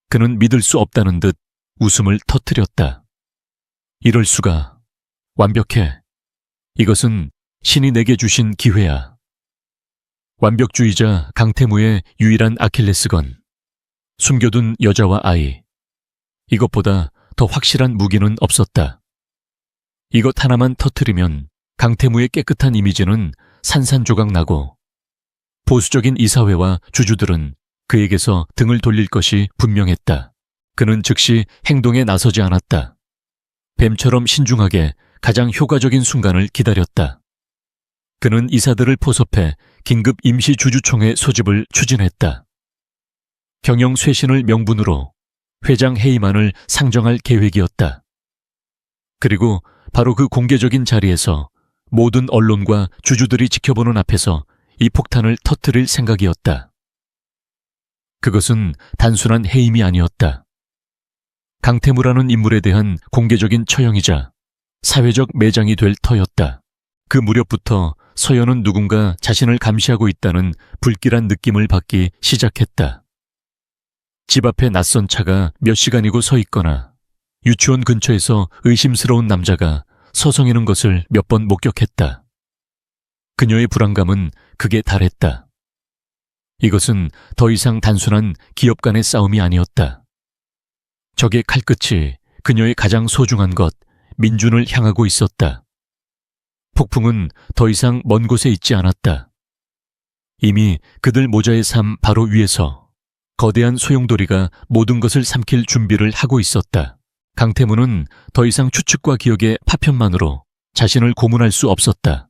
그는 믿을 수 없다는 듯 웃음을 터뜨렸다. 이럴 수가. 완벽해. 이것은 신이 내게 주신 기회야. 완벽주의자 강태무의 유일한 아킬레스건. 숨겨둔 여자와 아이. 이것보다 더 확실한 무기는 없었다. 이것 하나만 터뜨리면 강태무의 깨끗한 이미지는 산산조각 나고 보수적인 이사회와 주주들은 그에게서 등을 돌릴 것이 분명했다. 그는 즉시 행동에 나서지 않았다. 뱀처럼 신중하게 가장 효과적인 순간을 기다렸다. 그는 이사들을 포섭해 긴급 임시 주주총회 소집을 추진했다. 경영 쇄신을 명분으로 회장 해임안을 상정할 계획이었다. 그리고 바로 그 공개적인 자리에서 모든 언론과 주주들이 지켜보는 앞에서 이 폭탄을 터뜨릴 생각이었다. 그것은 단순한 해임이 아니었다. 강태무라는 인물에 대한 공개적인 처형이자 사회적 매장이 될 터였다. 그 무렵부터 서연은 누군가 자신을 감시하고 있다는 불길한 느낌을 받기 시작했다. 집 앞에 낯선 차가 몇 시간이고 서 있거나 유치원 근처에서 의심스러운 남자가 서성이는 것을 몇 번 목격했다. 그녀의 불안감은 극에 달했다. 이것은 더 이상 단순한 기업 간의 싸움이 아니었다. 적의 칼끝이 그녀의 가장 소중한 것, 민준을 향하고 있었다. 폭풍은 더 이상 먼 곳에 있지 않았다. 이미 그들 모자의 삶 바로 위에서 거대한 소용돌이가 모든 것을 삼킬 준비를 하고 있었다. 강태무는 더 이상 추측과 기억의 파편만으로 자신을 고문할 수 없었다.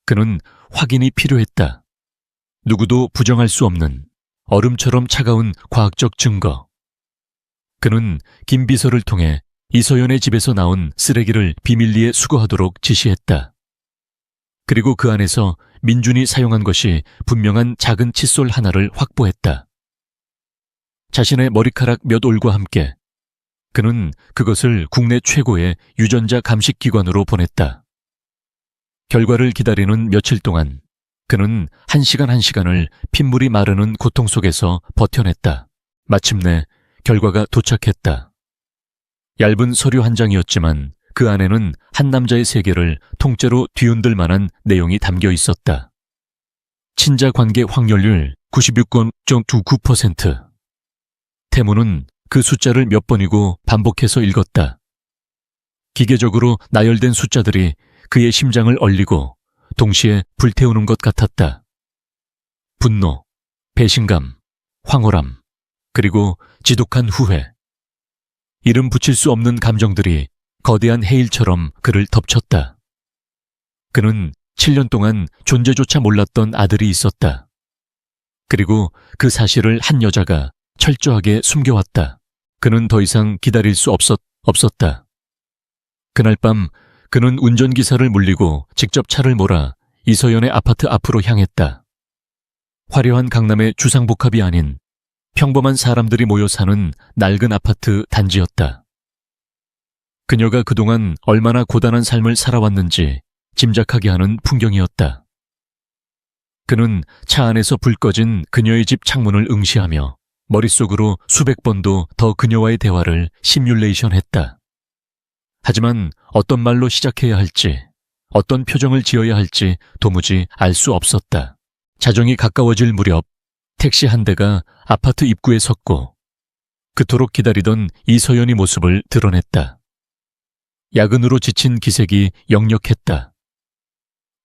그는 확인이 필요했다. 누구도 부정할 수 없는 얼음처럼 차가운 과학적 증거. 그는 김 비서를 통해 이서연의 집에서 나온 쓰레기를 비밀리에 수거하도록 지시했다. 그리고 그 안에서 민준이 사용한 것이 분명한 작은 칫솔 하나를 확보했다. 자신의 머리카락 몇 올과 함께 그는 그것을 국내 최고의 유전자 감식기관으로 보냈다. 결과를 기다리는 며칠 동안 그는 한 시간을 핏물이 마르는 고통 속에서 버텨냈다. 마침내 결과가 도착했다. 얇은 서류 한 장이었지만 그 안에는 한 남자의 세계를 통째로 뒤흔들 만한 내용이 담겨 있었다. 친자 관계 확률 96.29%. 태무는 그 숫자를 몇 번이고 반복해서 읽었다. 기계적으로 나열된 숫자들이 그의 심장을 얼리고 동시에 불태우는 것 같았다. 분노, 배신감, 황홀함, 그리고 지독한 후회. 이름 붙일 수 없는 감정들이 거대한 해일처럼 그를 덮쳤다. 그는 7년 동안 존재조차 몰랐던 아들이 있었다. 그리고 그 사실을 한 여자가 철저하게 숨겨왔다. 그는 더 이상 기다릴 수 없었다. 그날 밤 그는 운전기사를 물리고 직접 차를 몰아 이서연의 아파트 앞으로 향했다. 화려한 강남의 주상복합이 아닌 평범한 사람들이 모여 사는 낡은 아파트 단지였다. 그녀가 그동안 얼마나 고단한 삶을 살아왔는지 짐작하게 하는 풍경이었다. 그는 차 안에서 불 꺼진 그녀의 집 창문을 응시하며 머릿속으로 수백 번도 더 그녀와의 대화를 시뮬레이션 했다. 하지만 어떤 말로 시작해야 할지, 어떤 표정을 지어야 할지 도무지 알 수 없었다. 자정이 가까워질 무렵 택시 한 대가 아파트 입구에 섰고 그토록 기다리던 이서연의 모습을 드러냈다. 야근으로 지친 기색이 역력했다.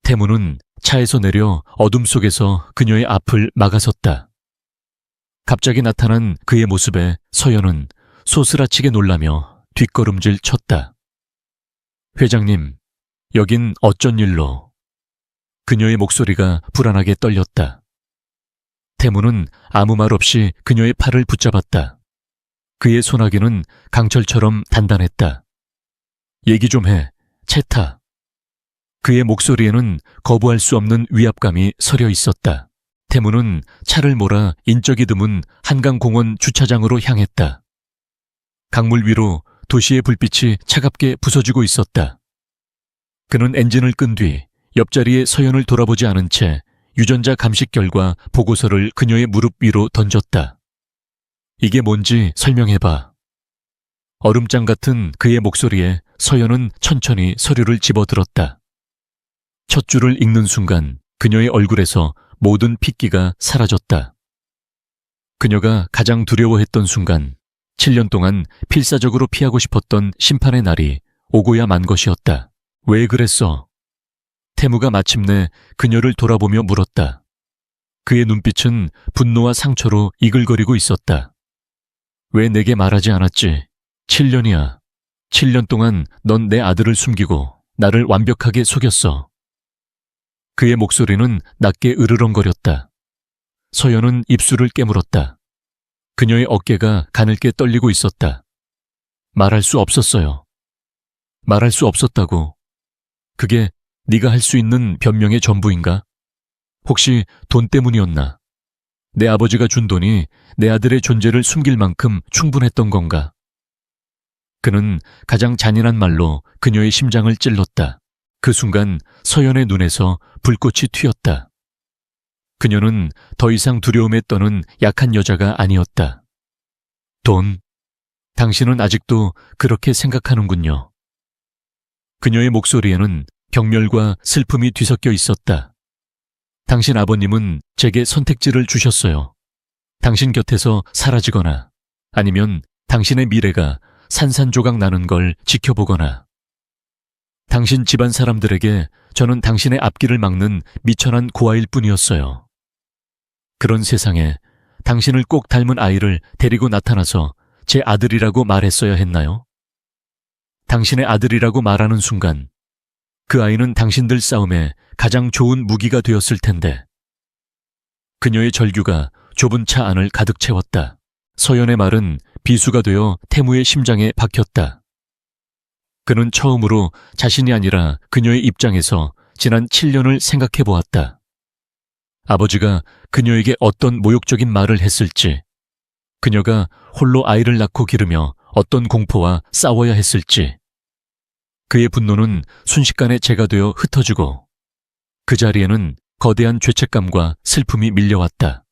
태무는 차에서 내려 어둠 속에서 그녀의 앞을 막아섰다. 갑자기 나타난 그의 모습에 서연은 소스라치게 놀라며 뒷걸음질 쳤다. 회장님, 여긴 어쩐 일로? 그녀의 목소리가 불안하게 떨렸다. 태무는 아무 말 없이 그녀의 팔을 붙잡았다. 그의 소나기는 강철처럼 단단했다. 얘기 좀 해, 채타. 그의 목소리에는 거부할 수 없는 위압감이 서려 있었다. 태무는 차를 몰아 인적이 드문 한강공원 주차장으로 향했다. 강물 위로 도시의 불빛이 차갑게 부서지고 있었다. 그는 엔진을 끈 뒤 옆자리에 서연을 돌아보지 않은 채 유전자 감식 결과 보고서를 그녀의 무릎 위로 던졌다. 이게 뭔지 설명해봐. 얼음장 같은 그의 목소리에 서연은 천천히 서류를 집어들었다. 첫 줄을 읽는 순간 그녀의 얼굴에서 모든 핏기가 사라졌다. 그녀가 가장 두려워했던 순간, 7년 동안 필사적으로 피하고 싶었던 심판의 날이 오고야 만 것이었다. 왜 그랬어? 태무가 마침내 그녀를 돌아보며 물었다. 그의 눈빛은 분노와 상처로 이글거리고 있었다. 왜 내게 말하지 않았지? 7년이야. 7년 동안 넌 내 아들을 숨기고 나를 완벽하게 속였어. 그의 목소리는 낮게 으르렁거렸다. 서연은 입술을 깨물었다. 그녀의 어깨가 가늘게 떨리고 있었다. 말할 수 없었어요. 말할 수 없었다고. 그게 네가 할 수 있는 변명의 전부인가? 혹시 돈 때문이었나? 내 아버지가 준 돈이 내 아들의 존재를 숨길 만큼 충분했던 건가? 그는 가장 잔인한 말로 그녀의 심장을 찔렀다. 그 순간 서연의 눈에서 불꽃이 튀었다. 그녀는 더 이상 두려움에 떠는 약한 여자가 아니었다. 돈, 당신은 아직도 그렇게 생각하는군요. 그녀의 목소리에는 경멸과 슬픔이 뒤섞여 있었다. 당신 아버님은 제게 선택지를 주셨어요. 당신 곁에서 사라지거나 아니면 당신의 미래가 산산조각 나는 걸 지켜보거나. 당신 집안 사람들에게 저는 당신의 앞길을 막는 미천한 고아일 뿐이었어요. 그런 세상에 당신을 꼭 닮은 아이를 데리고 나타나서 제 아들이라고 말했어야 했나요? 당신의 아들이라고 말하는 순간 그 아이는 당신들 싸움에 가장 좋은 무기가 되었을 텐데. 그녀의 절규가 좁은 차 안을 가득 채웠다. 서연의 말은 비수가 되어 태무의 심장에 박혔다. 그는 처음으로 자신이 아니라 그녀의 입장에서 지난 7년을 생각해 보았다. 아버지가 그녀에게 어떤 모욕적인 말을 했을지, 그녀가 홀로 아이를 낳고 기르며 어떤 공포와 싸워야 했을지. 그의 분노는 순식간에 재가 되어 흩어지고 그 자리에는 거대한 죄책감과 슬픔이 밀려왔다.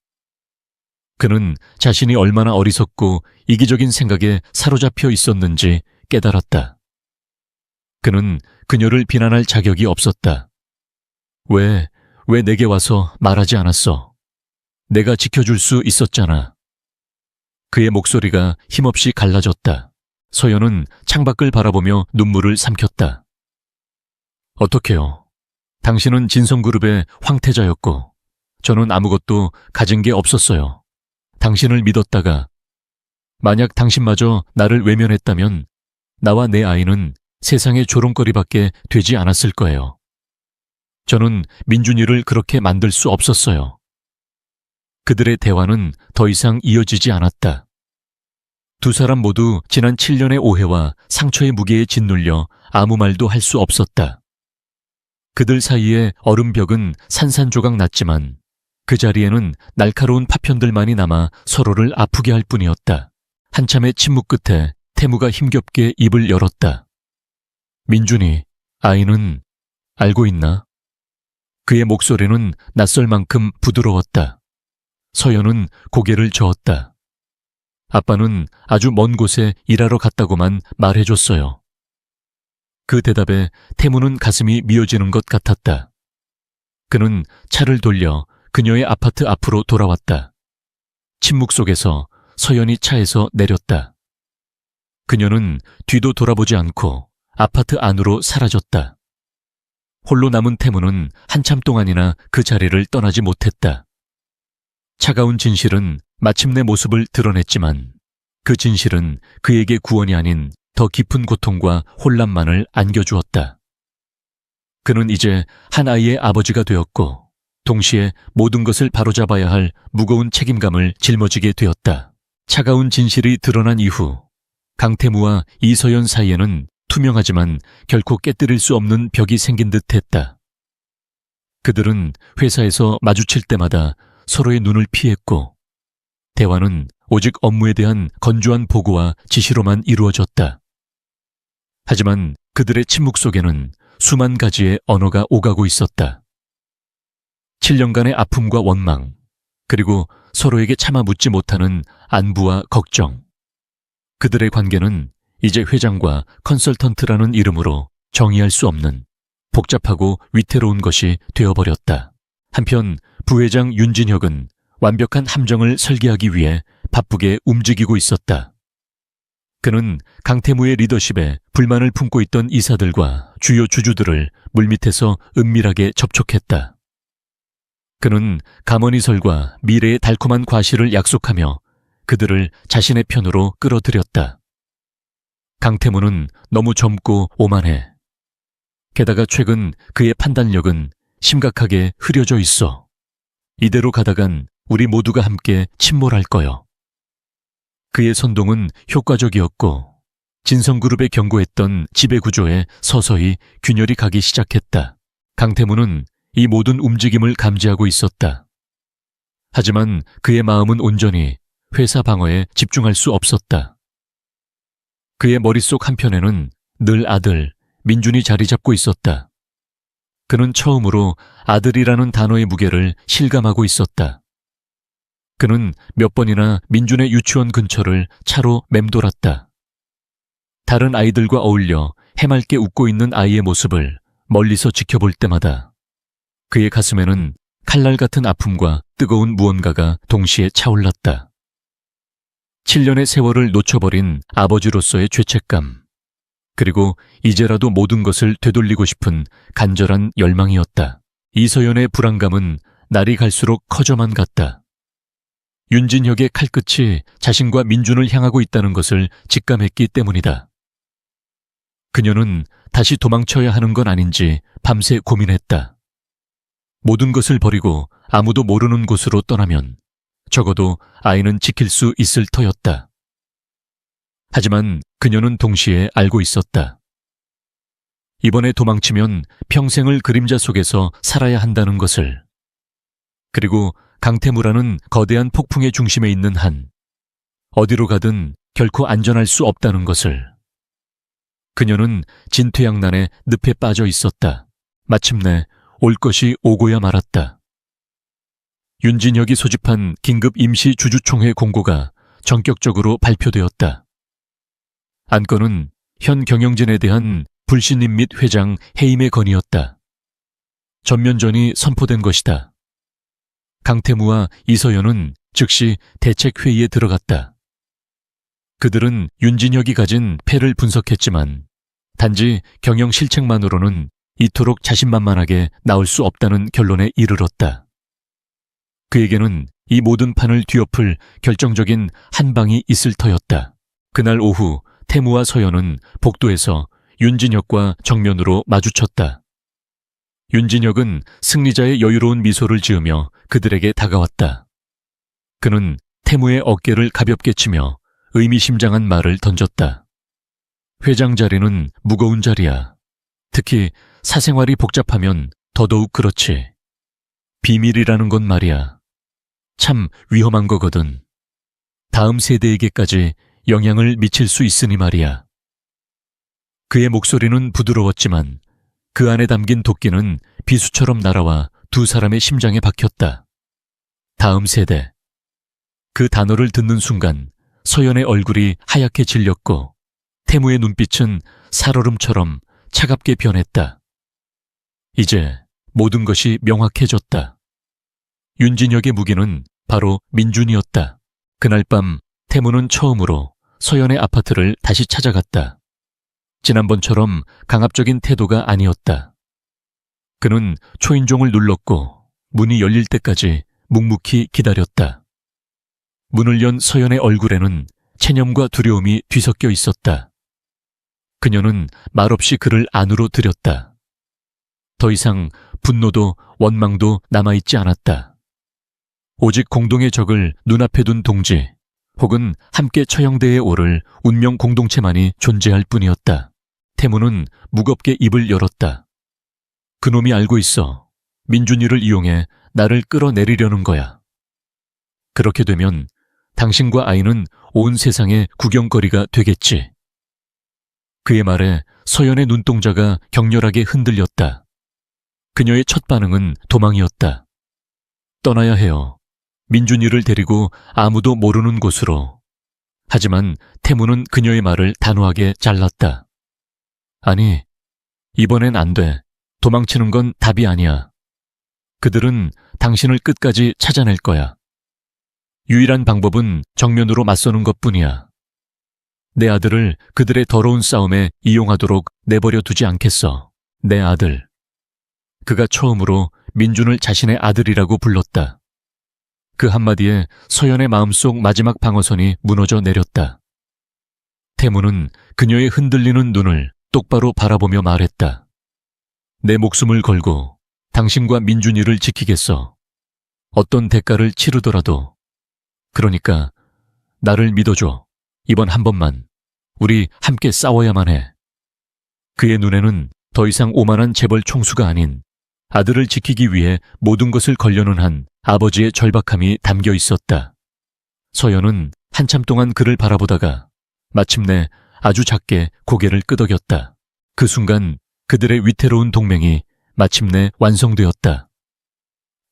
그는 자신이 얼마나 어리석고 이기적인 생각에 사로잡혀 있었는지 깨달았다. 그는 그녀를 비난할 자격이 없었다. 왜 내게 와서 말하지 않았어? 내가 지켜줄 수 있었잖아. 그의 목소리가 힘없이 갈라졌다. 서연은 창밖을 바라보며 눈물을 삼켰다. 어떡해요? 당신은 진성그룹의 황태자였고 저는 아무것도 가진 게 없었어요. 당신을 믿었다가 만약 당신마저 나를 외면했다면 나와 내 아이는 세상의 조롱거리밖에 되지 않았을 거예요. 저는 민준이를 그렇게 만들 수 없었어요. 그들의 대화는 더 이상 이어지지 않았다. 두 사람 모두 지난 7년의 오해와 상처의 무게에 짓눌려 아무 말도 할 수 없었다. 그들 사이의 얼음벽은 산산조각 났지만 그 자리에는 날카로운 파편들만이 남아 서로를 아프게 할 뿐이었다. 한참의 침묵 끝에 태무가 힘겹게 입을 열었다. 민준이, 아이는 알고 있나? 그의 목소리는 낯설 만큼 부드러웠다. 서연은 고개를 저었다. 아빠는 아주 먼 곳에 일하러 갔다고만 말해줬어요. 그 대답에 태무는 가슴이 미어지는 것 같았다. 그는 차를 돌려 그녀의 아파트 앞으로 돌아왔다. 침묵 속에서 서연이 차에서 내렸다. 그녀는 뒤도 돌아보지 않고 아파트 안으로 사라졌다. 홀로 남은 태무는 한참 동안이나 그 자리를 떠나지 못했다. 차가운 진실은 마침내 모습을 드러냈지만 그 진실은 그에게 구원이 아닌 더 깊은 고통과 혼란만을 안겨주었다. 그는 이제 한 아이의 아버지가 되었고 동시에 모든 것을 바로잡아야 할 무거운 책임감을 짊어지게 되었다. 차가운 진실이 드러난 이후 강태무와 이서연 사이에는 투명하지만 결코 깨뜨릴 수 없는 벽이 생긴 듯했다. 그들은 회사에서 마주칠 때마다 서로의 눈을 피했고 대화는 오직 업무에 대한 건조한 보고와 지시로만 이루어졌다. 하지만 그들의 침묵 속에는 수만 가지의 언어가 오가고 있었다. 7년간의 아픔과 원망, 그리고 서로에게 참아 묻지 못하는 안부와 걱정. 그들의 관계는 이제 회장과 컨설턴트라는 이름으로 정의할 수 없는 복잡하고 위태로운 것이 되어버렸다. 한편 부회장 윤진혁은 완벽한 함정을 설계하기 위해 바쁘게 움직이고 있었다. 그는 강태무의 리더십에 불만을 품고 있던 이사들과 주요 주주들을 물밑에서 은밀하게 접촉했다. 그는 감언이설과 미래의 달콤한 과실을 약속하며 그들을 자신의 편으로 끌어들였다. 강태무는 너무 젊고 오만해. 게다가 최근 그의 판단력은 심각하게 흐려져 있어. 이대로 가다간 우리 모두가 함께 침몰할 거요. 그의 선동은 효과적이었고 진성그룹에 경고했던 지배구조에 서서히 균열이 가기 시작했다. 강태무는 이 모든 움직임을 감지하고 있었다. 하지만 그의 마음은 온전히 회사 방어에 집중할 수 없었다. 그의 머릿속 한편에는 늘 아들 민준이 자리 잡고 있었다. 그는 처음으로 아들이라는 단어의 무게를 실감하고 있었다. 그는 몇 번이나 민준의 유치원 근처를 차로 맴돌았다. 다른 아이들과 어울려 해맑게 웃고 있는 아이의 모습을 멀리서 지켜볼 때마다 그의 가슴에는 칼날 같은 아픔과 뜨거운 무언가가 동시에 차올랐다. 7년의 세월을 놓쳐버린 아버지로서의 죄책감, 그리고 이제라도 모든 것을 되돌리고 싶은 간절한 열망이었다. 이서연의 불안감은 날이 갈수록 커져만 갔다. 윤진혁의 칼끝이 자신과 민준을 향하고 있다는 것을 직감했기 때문이다. 그녀는 다시 도망쳐야 하는 건 아닌지 밤새 고민했다. 모든 것을 버리고 아무도 모르는 곳으로 떠나면 적어도 아이는 지킬 수 있을 터였다. 하지만 그녀는 동시에 알고 있었다. 이번에 도망치면 평생을 그림자 속에서 살아야 한다는 것을. 그리고 강태무라는 거대한 폭풍의 중심에 있는 한 어디로 가든 결코 안전할 수 없다는 것을. 그녀는 진퇴양난의 늪에 빠져 있었다. 마침내 올 것이 오고야 말았다. 윤진혁이 소집한 긴급 임시 주주총회 공고가 전격적으로 발표되었다. 안건은 현 경영진에 대한 불신임 및 회장 해임의 건이었다. 전면전이 선포된 것이다. 강태무와 이서연은 즉시 대책회의에 들어갔다. 그들은 윤진혁이 가진 패를 분석했지만 단지 경영 실책만으로는 이토록 자신만만하게 나올 수 없다는 결론에 이르렀다. 그에게는 이 모든 판을 뒤엎을 결정적인 한 방이 있을 터였다. 그날 오후 태무와 서연은 복도에서 윤진혁과 정면으로 마주쳤다. 윤진혁은 승리자의 여유로운 미소를 지으며 그들에게 다가왔다. 그는 태무의 어깨를 가볍게 치며 의미심장한 말을 던졌다. 회장 자리는 무거운 자리야. 특히 사생활이 복잡하면 더더욱 그렇지. 비밀이라는 건 말이야. 참 위험한 거거든. 다음 세대에게까지 영향을 미칠 수 있으니 말이야. 그의 목소리는 부드러웠지만 그 안에 담긴 도끼는 비수처럼 날아와 두 사람의 심장에 박혔다. 다음 세대. 그 단어를 듣는 순간 서연의 얼굴이 하얗게 질렸고 태무의 눈빛은 살얼음처럼 차갑게 변했다. 이제 모든 것이 명확해졌다. 윤진혁의 무기는 바로 민준이었다. 그날 밤 태무는 처음으로 서연의 아파트를 다시 찾아갔다. 지난번처럼 강압적인 태도가 아니었다. 그는 초인종을 눌렀고 문이 열릴 때까지 묵묵히 기다렸다. 문을 연 서연의 얼굴에는 체념과 두려움이 뒤섞여 있었다. 그녀는 말없이 그를 안으로 들였다. 더 이상 분노도 원망도 남아있지 않았다. 오직 공동의 적을 눈앞에 둔 동지 혹은 함께 처형대에 오를 운명 공동체만이 존재할 뿐이었다. 태무는 무겁게 입을 열었다. 그놈이 알고 있어. 민준이를 이용해 나를 끌어내리려는 거야. 그렇게 되면 당신과 아이는 온 세상의 구경거리가 되겠지. 그의 말에 서연의 눈동자가 격렬하게 흔들렸다. 그녀의 첫 반응은 도망이었다. 떠나야 해요. 민준이를 데리고 아무도 모르는 곳으로. 하지만 태무는 그녀의 말을 단호하게 잘랐다. 아니, 이번엔 안 돼. 도망치는 건 답이 아니야. 그들은 당신을 끝까지 찾아낼 거야. 유일한 방법은 정면으로 맞서는 것뿐이야. 내 아들을 그들의 더러운 싸움에 이용하도록 내버려 두지 않겠어. 내 아들. 그가 처음으로 민준을 자신의 아들이라고 불렀다. 그 한마디에 서연의 마음속 마지막 방어선이 무너져 내렸다. 태무는 그녀의 흔들리는 눈을 똑바로 바라보며 말했다. 내 목숨을 걸고 당신과 민준이를 지키겠어. 어떤 대가를 치르더라도. 그러니까 나를 믿어줘. 이번 한 번만. 우리 함께 싸워야만 해. 그의 눈에는 더 이상 오만한 재벌 총수가 아닌 아들을 지키기 위해 모든 것을 걸려는 한 아버지의 절박함이 담겨 있었다. 서연은 한참 동안 그를 바라보다가 마침내 아주 작게 고개를 끄덕였다. 그 순간 그들의 위태로운 동맹이 마침내 완성되었다.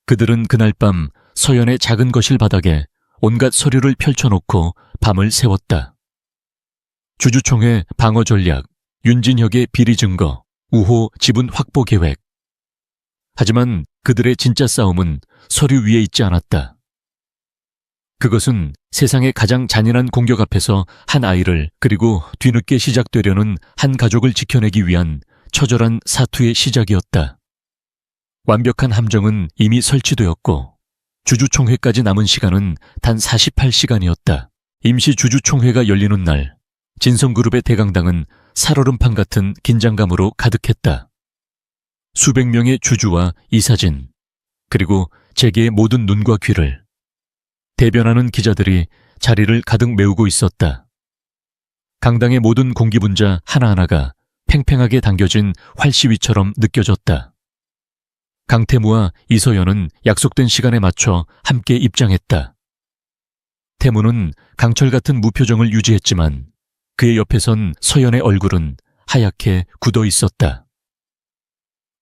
그들은 그날 밤 서연의 작은 거실 바닥에 온갖 서류를 펼쳐놓고 밤을 새웠다. 주주총회 방어 전략, 윤진혁의 비리 증거, 우호 지분 확보 계획. 하지만 그들의 진짜 싸움은 서류 위에 있지 않았다. 그것은 세상의 가장 잔인한 공격 앞에서 한 아이를 그리고 뒤늦게 시작되려는 한 가족을 지켜내기 위한 처절한 사투의 시작이었다. 완벽한 함정은 이미 설치되었고 주주총회까지 남은 시간은 단 48시간이었다. 임시 주주총회가 열리는 날 진성그룹의 대강당은 살얼음판 같은 긴장감으로 가득했다. 수백 명의 주주와 이사진 그리고 재계의 모든 눈과 귀를 대변하는 기자들이 자리를 가득 메우고 있었다. 강당의 모든 공기분자 하나하나가 팽팽하게 당겨진 활시위처럼 느껴졌다. 강태무와 이서연은 약속된 시간에 맞춰 함께 입장했다. 태무는 강철 같은 무표정을 유지했지만 그의 옆에 선 서연의 얼굴은 하얗게 굳어 있었다.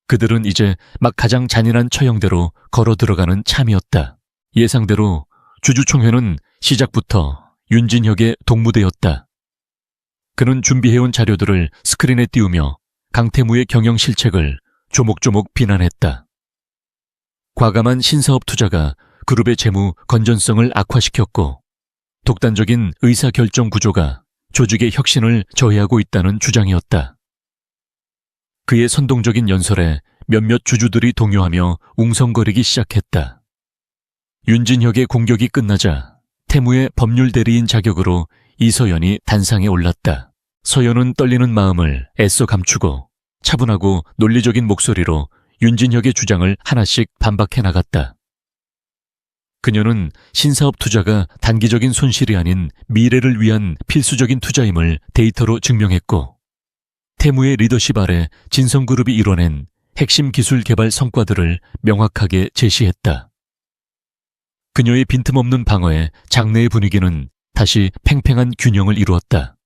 그들은 이제 막 가장 잔인한 처형대로 걸어 들어가는 참이었다. 예상대로 주주총회는 시작부터 윤진혁의 동무대였다. 그는 준비해온 자료들을 스크린에 띄우며 강태무의 경영 실책을 조목조목 비난했다. 과감한 신사업 투자가 그룹의 재무 건전성을 악화시켰고 독단적인 의사결정 구조가 조직의 혁신을 저해하고 있다는 주장이었다. 그의 선동적인 연설에 몇몇 주주들이 동요하며 웅성거리기 시작했다. 윤진혁의 공격이 끝나자 태무의 법률 대리인 자격으로 이서연이 단상에 올랐다. 서연은 떨리는 마음을 애써 감추고 차분하고 논리적인 목소리로 윤진혁의 주장을 하나씩 반박해 나갔다. 그녀는 신사업 투자가 단기적인 손실이 아닌 미래를 위한 필수적인 투자임을 데이터로 증명했고 태무의 리더십 아래 진성그룹이 이뤄낸 핵심 기술 개발 성과들을 명확하게 제시했다. 그녀의 빈틈없는 방어에 장내의 분위기는 다시 팽팽한 균형을 이루었다.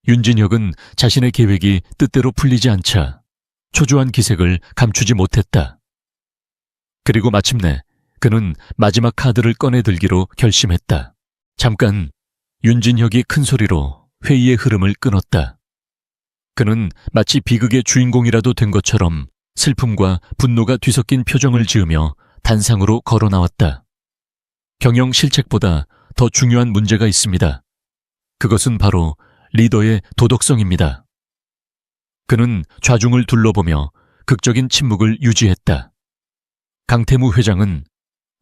윤진혁은 자신의 계획이 뜻대로 풀리지 않자 초조한 기색을 감추지 못했다. 그리고 마침내 그는 마지막 카드를 꺼내들기로 결심했다. 잠깐 윤진혁이 큰 소리로 회의의 흐름을 끊었다. 그는 마치 비극의 주인공이라도 된 것처럼 슬픔과 분노가 뒤섞인 표정을 지으며 단상으로 걸어 나왔다. 경영 실책보다 더 중요한 문제가 있습니다. 그것은 바로 리더의 도덕성입니다. 그는 좌중을 둘러보며 극적인 침묵을 유지했다. 강태무 회장은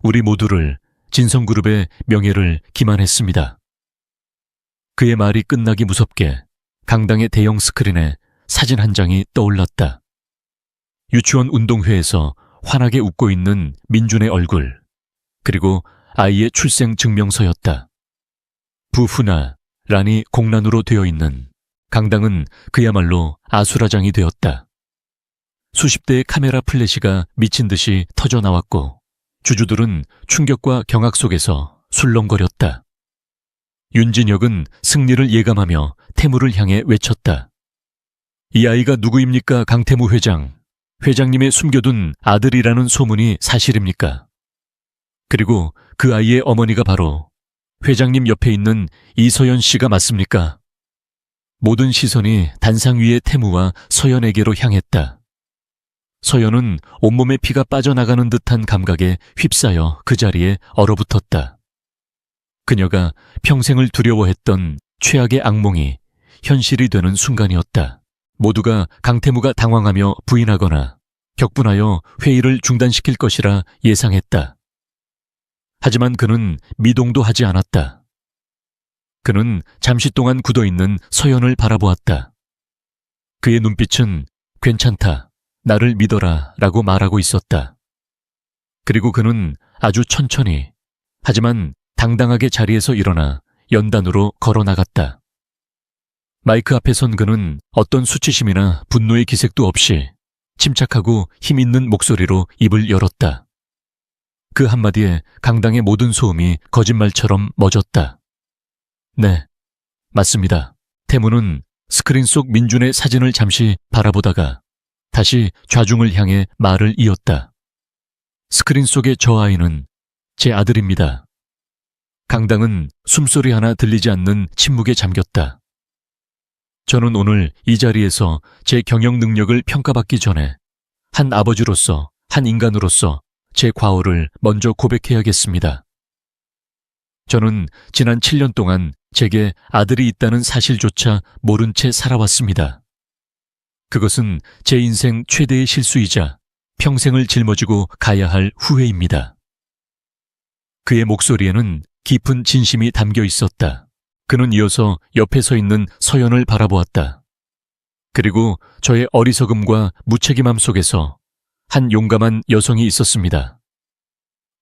우리 모두를 진성그룹의 명예를 기만했습니다. 그의 말이 끝나기 무섭게 강당의 대형 스크린에 사진 한 장이 떠올랐다. 유치원 운동회에서 환하게 웃고 있는 민준의 얼굴, 그리고 아이의 출생 증명서였다. 부훈아란이 공란으로 되어 있는 강당은 그야말로 아수라장이 되었다. 수십 대의 카메라 플래시가 미친 듯이 터져 나왔고 주주들은 충격과 경악 속에서 술렁거렸다. 윤진혁은 승리를 예감하며 태무를 향해 외쳤다. 이 아이가 누구입니까, 강태무 회장? 회장님의 숨겨둔 아들이라는 소문이 사실입니까? 그리고 그 아이의 어머니가 바로 회장님 옆에 있는 이서연 씨가 맞습니까? 모든 시선이 단상 위의 태무와 서연에게로 향했다. 서연은 온몸에 피가 빠져나가는 듯한 감각에 휩싸여 그 자리에 얼어붙었다. 그녀가 평생을 두려워했던 최악의 악몽이 현실이 되는 순간이었다. 모두가 강태무가 당황하며 부인하거나 격분하여 회의를 중단시킬 것이라 예상했다. 하지만 그는 미동도 하지 않았다. 그는 잠시 동안 굳어있는 서연을 바라보았다. 그의 눈빛은 괜찮다, 나를 믿어라 라고 말하고 있었다. 그리고 그는 아주 천천히 하지만 당당하게 자리에서 일어나 연단으로 걸어 나갔다. 마이크 앞에 선 그는 어떤 수치심이나 분노의 기색도 없이 침착하고 힘있는 목소리로 입을 열었다. 그 한마디에 강당의 모든 소음이 거짓말처럼 멎었다. 네, 맞습니다. 태무는 스크린 속 민준의 사진을 잠시 바라보다가 다시 좌중을 향해 말을 이었다. 스크린 속의 저 아이는 제 아들입니다. 강당은 숨소리 하나 들리지 않는 침묵에 잠겼다. 저는 오늘 이 자리에서 제 경영 능력을 평가받기 전에 한 아버지로서, 한 인간으로서 제 과오를 먼저 고백해야겠습니다. 저는 지난 7년 동안 제게 아들이 있다는 사실조차 모른 채 살아왔습니다. 그것은 제 인생 최대의 실수이자 평생을 짊어지고 가야 할 후회입니다. 그의 목소리에는 깊은 진심이 담겨 있었다. 그는 이어서 옆에 서 있는 서연을 바라보았다. 그리고 저의 어리석음과 무책임함 속에서 한 용감한 여성이 있었습니다.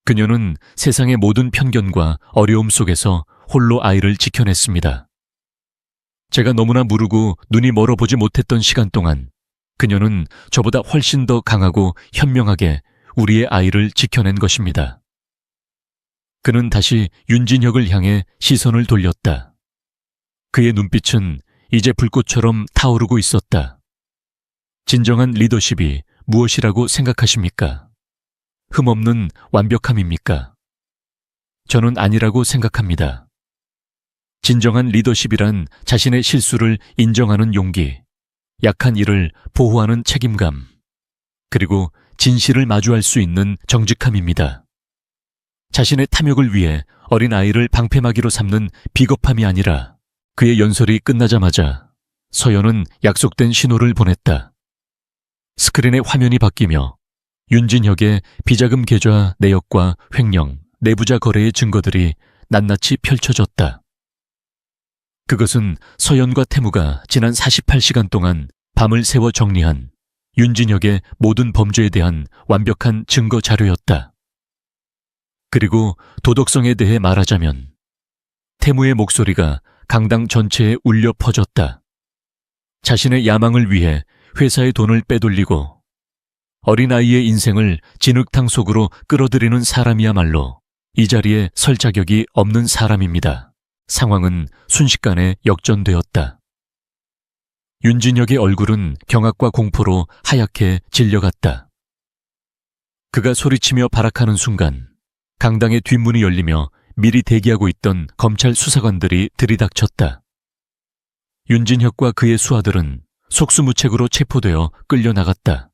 그녀는 세상의 모든 편견과 어려움 속에서 홀로 아이를 지켜냈습니다. 제가 너무나 무르고 눈이 멀어보지 못했던 시간 동안 그녀는 저보다 훨씬 더 강하고 현명하게 우리의 아이를 지켜낸 것입니다. 그는 다시 윤진혁을 향해 시선을 돌렸다. 그의 눈빛은 이제 불꽃처럼 타오르고 있었다. 진정한 리더십이 무엇이라고 생각하십니까? 흠없는 완벽함입니까? 저는 아니라고 생각합니다. 진정한 리더십이란 자신의 실수를 인정하는 용기, 약한 이를 보호하는 책임감, 그리고 진실을 마주할 수 있는 정직함입니다. 자신의 탐욕을 위해 어린아이를 방패막이로 삼는 비겁함이 아니라 그의 연설이 끝나자마자 서연은 약속된 신호를 보냈다. 스크린의 화면이 바뀌며 윤진혁의 비자금 계좌 내역과 횡령, 내부자 거래의 증거들이 낱낱이 펼쳐졌다. 그것은 서연과 태무가 지난 48시간 동안 밤을 새워 정리한 윤진혁의 모든 범죄에 대한 완벽한 증거 자료였다. 그리고 도덕성에 대해 말하자면 태무의 목소리가 강당 전체에 울려 퍼졌다. 자신의 야망을 위해 회사의 돈을 빼돌리고 어린아이의 인생을 진흙탕 속으로 끌어들이는 사람이야말로 이 자리에 설 자격이 없는 사람입니다. 상황은 순식간에 역전되었다. 윤진혁의 얼굴은 경악과 공포로 하얗게 질려갔다. 그가 소리치며 발악하는 순간 강당의 뒷문이 열리며 미리 대기하고 있던 검찰 수사관들이 들이닥쳤다. 윤진혁과 그의 수하들은 속수무책으로 체포되어 끌려나갔다.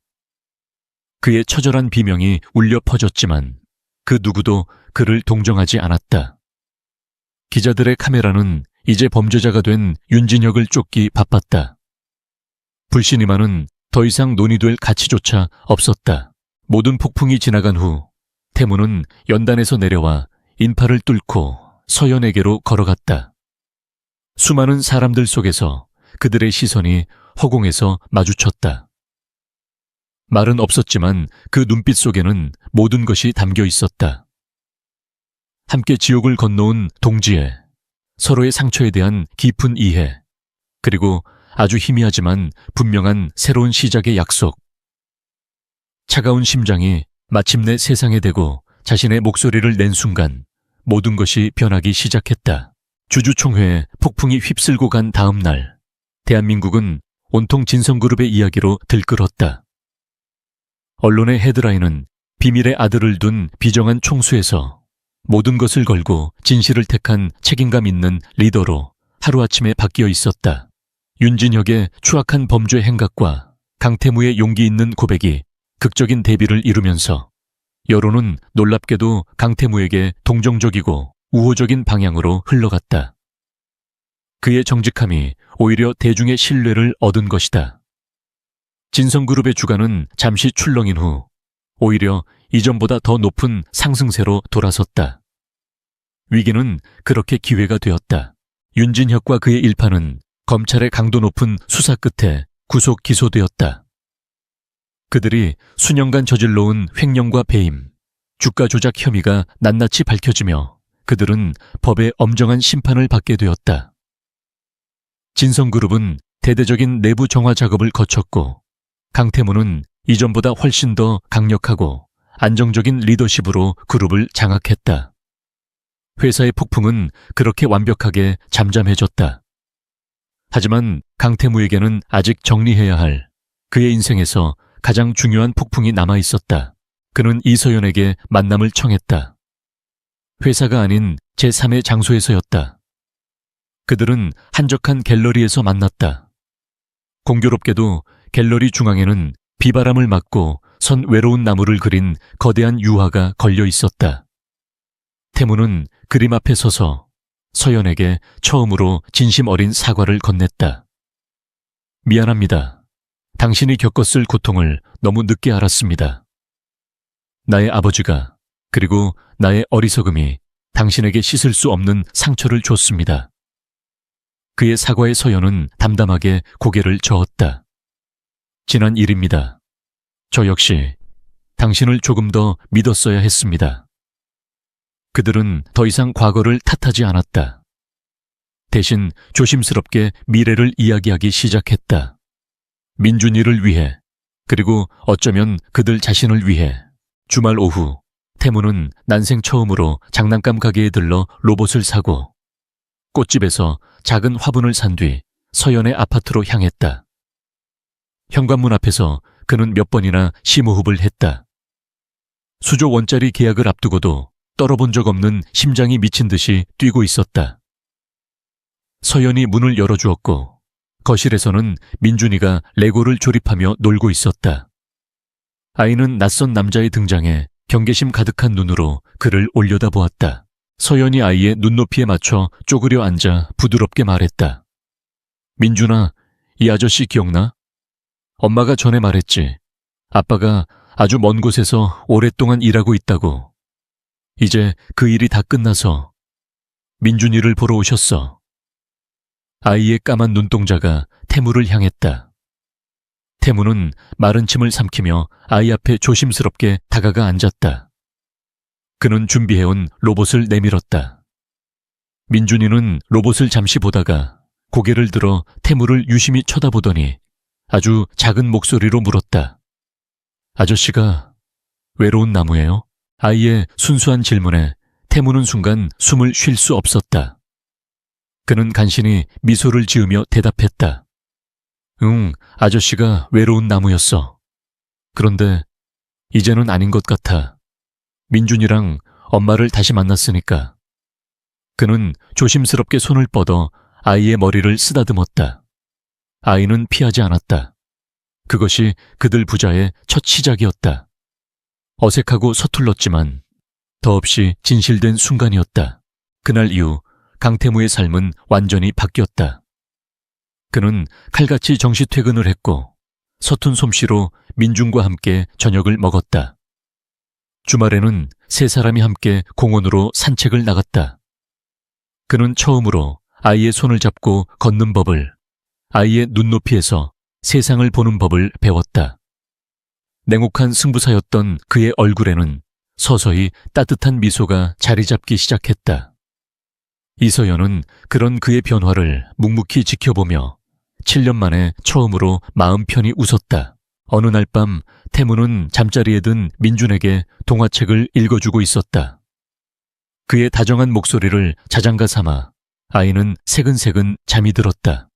그의 처절한 비명이 울려 퍼졌지만 그 누구도 그를 동정하지 않았다. 기자들의 카메라는 이제 범죄자가 된 윤진혁을 쫓기 바빴다. 불신임하는 더 이상 논의될 가치조차 없었다. 모든 폭풍이 지나간 후 태무는 연단에서 내려와 인파를 뚫고 서연에게로 걸어갔다. 수많은 사람들 속에서 그들의 시선이 허공에서 마주쳤다. 말은 없었지만 그 눈빛 속에는 모든 것이 담겨 있었다. 함께 지옥을 건너온 동지애, 서로의 상처에 대한 깊은 이해, 그리고 아주 희미하지만 분명한 새로운 시작의 약속. 차가운 심장이 마침내 세상에 대고 자신의 목소리를 낸 순간 모든 것이 변하기 시작했다. 주주총회에 폭풍이 휩쓸고 간 다음 날, 대한민국은 온통 진성그룹의 이야기로 들끓었다. 언론의 헤드라인은 비밀의 아들을 둔 비정한 총수에서 모든 것을 걸고 진실을 택한 책임감 있는 리더로 하루아침에 바뀌어 있었다. 윤진혁의 추악한 범죄 행각과 강태무의 용기 있는 고백이 극적인 대비를 이루면서 여론은 놀랍게도 강태무에게 동정적이고 우호적인 방향으로 흘러갔다. 그의 정직함이 오히려 대중의 신뢰를 얻은 것이다. 진성그룹의 주가는 잠시 출렁인 후 오히려 이전보다 더 높은 상승세로 돌아섰다. 위기는 그렇게 기회가 되었다. 윤진혁과 그의 일파는 검찰의 강도 높은 수사 끝에 구속 기소되었다. 그들이 수년간 저질러온 횡령과 배임, 주가 조작 혐의가 낱낱이 밝혀지며 그들은 법의 엄정한 심판을 받게 되었다. 진성그룹은 대대적인 내부 정화 작업을 거쳤고 강태무는 이전보다 훨씬 더 강력하고 안정적인 리더십으로 그룹을 장악했다. 회사의 폭풍은 그렇게 완벽하게 잠잠해졌다. 하지만 강태무에게는 아직 정리해야 할 그의 인생에서 가장 중요한 폭풍이 남아있었다. 그는 이서연에게 만남을 청했다. 회사가 아닌 제3의 장소에서였다. 그들은 한적한 갤러리에서 만났다. 공교롭게도 갤러리 중앙에는 비바람을 막고 선 외로운 나무를 그린 거대한 유화가 걸려 있었다. 태무는 그림 앞에 서서 서연에게 처음으로 진심 어린 사과를 건넸다. 미안합니다. 당신이 겪었을 고통을 너무 늦게 알았습니다. 나의 아버지가 그리고 나의 어리석음이 당신에게 씻을 수 없는 상처를 줬습니다. 그의 사과에 서연은 담담하게 고개를 저었다. 지난 일입니다. 저 역시 당신을 조금 더 믿었어야 했습니다. 그들은 더 이상 과거를 탓하지 않았다. 대신 조심스럽게 미래를 이야기하기 시작했다. 민준이를 위해, 그리고 어쩌면 그들 자신을 위해. 주말 오후 태무는 난생 처음으로 장난감 가게에 들러 로봇을 사고 꽃집에서 작은 화분을 산 뒤 서연의 아파트로 향했다. 현관문 앞에서 그는 몇 번이나 심호흡을 했다. 수조 원짜리 계약을 앞두고도 떨어본 적 없는 심장이 미친 듯이 뛰고 있었다. 서연이 문을 열어주었고 거실에서는 민준이가 레고를 조립하며 놀고 있었다. 아이는 낯선 남자의 등장에 경계심 가득한 눈으로 그를 올려다보았다. 서연이 아이의 눈높이에 맞춰 쪼그려 앉아 부드럽게 말했다. 민준아, 이 아저씨 기억나? 엄마가 전에 말했지. 아빠가 아주 먼 곳에서 오랫동안 일하고 있다고. 이제 그 일이 다 끝나서 민준이를 보러 오셨어. 아이의 까만 눈동자가 태무를 향했다. 태무는 마른 침을 삼키며 아이 앞에 조심스럽게 다가가 앉았다. 그는 준비해온 로봇을 내밀었다. 민준이는 로봇을 잠시 보다가 고개를 들어 태무를 유심히 쳐다보더니 아주 작은 목소리로 물었다. 아저씨가 외로운 나무예요? 아이의 순수한 질문에 태무는 순간 숨을 쉴 수 없었다. 그는 간신히 미소를 지으며 대답했다. 응, 아저씨가 외로운 나무였어. 그런데 이제는 아닌 것 같아. 민준이랑 엄마를 다시 만났으니까. 그는 조심스럽게 손을 뻗어 아이의 머리를 쓰다듬었다. 아이는 피하지 않았다. 그것이 그들 부자의 첫 시작이었다. 어색하고 서툴렀지만 더없이 진실된 순간이었다. 그날 이후 강태무의 삶은 완전히 바뀌었다. 그는 칼같이 정시 퇴근을 했고 서툰 솜씨로 민중과 함께 저녁을 먹었다. 주말에는 세 사람이 함께 공원으로 산책을 나갔다. 그는 처음으로 아이의 손을 잡고 걷는 법을, 아이의 눈높이에서 세상을 보는 법을 배웠다. 냉혹한 승부사였던 그의 얼굴에는 서서히 따뜻한 미소가 자리 잡기 시작했다. 이서연은 그런 그의 변화를 묵묵히 지켜보며 7년 만에 처음으로 마음 편히 웃었다. 어느 날 밤 태무는 잠자리에 든 민준에게 동화책을 읽어주고 있었다. 그의 다정한 목소리를 자장가 삼아 아이는 새근새근 잠이 들었다.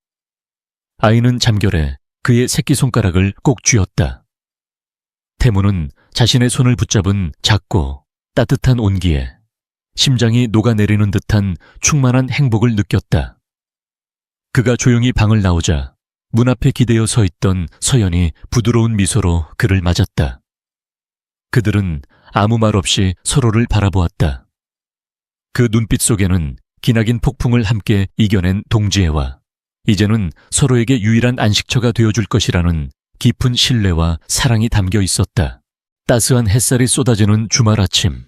아이는 잠결에 그의 새끼손가락을 꼭 쥐었다. 태무는 자신의 손을 붙잡은 작고 따뜻한 온기에 심장이 녹아내리는 듯한 충만한 행복을 느꼈다. 그가 조용히 방을 나오자 문 앞에 기대어 서 있던 서연이 부드러운 미소로 그를 맞았다. 그들은 아무 말 없이 서로를 바라보았다. 그 눈빛 속에는 기나긴 폭풍을 함께 이겨낸 동지애와 이제는 서로에게 유일한 안식처가 되어줄 것이라는 깊은 신뢰와 사랑이 담겨 있었다. 따스한 햇살이 쏟아지는 주말 아침.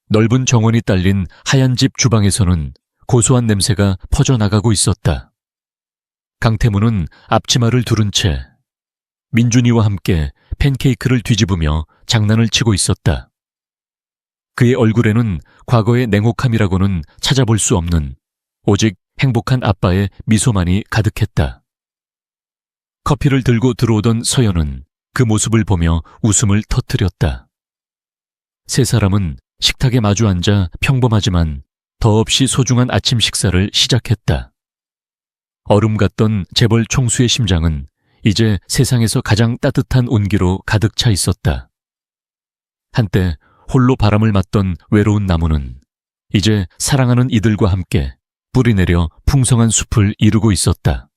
넓은 정원이 딸린 하얀 집 주방에서는 고소한 냄새가 퍼져나가고 있었다. 강태무는 앞치마를 두른 채 민준이와 함께 팬케이크를 뒤집으며 장난을 치고 있었다. 그의 얼굴에는 과거의 냉혹함이라고는 찾아볼 수 없는 오직 행복한 아빠의 미소만이 가득했다. 커피를 들고 들어오던 서연은 그 모습을 보며 웃음을 터뜨렸다. 세 사람은 식탁에 마주 앉아 평범하지만 더없이 소중한 아침 식사를 시작했다. 얼음 같던 재벌 총수의 심장은 이제 세상에서 가장 따뜻한 온기로 가득 차 있었다. 한때 홀로 바람을 맞던 외로운 나무는 이제 사랑하는 이들과 함께 뿌리 내려 풍성한 숲을 이루고 있었다.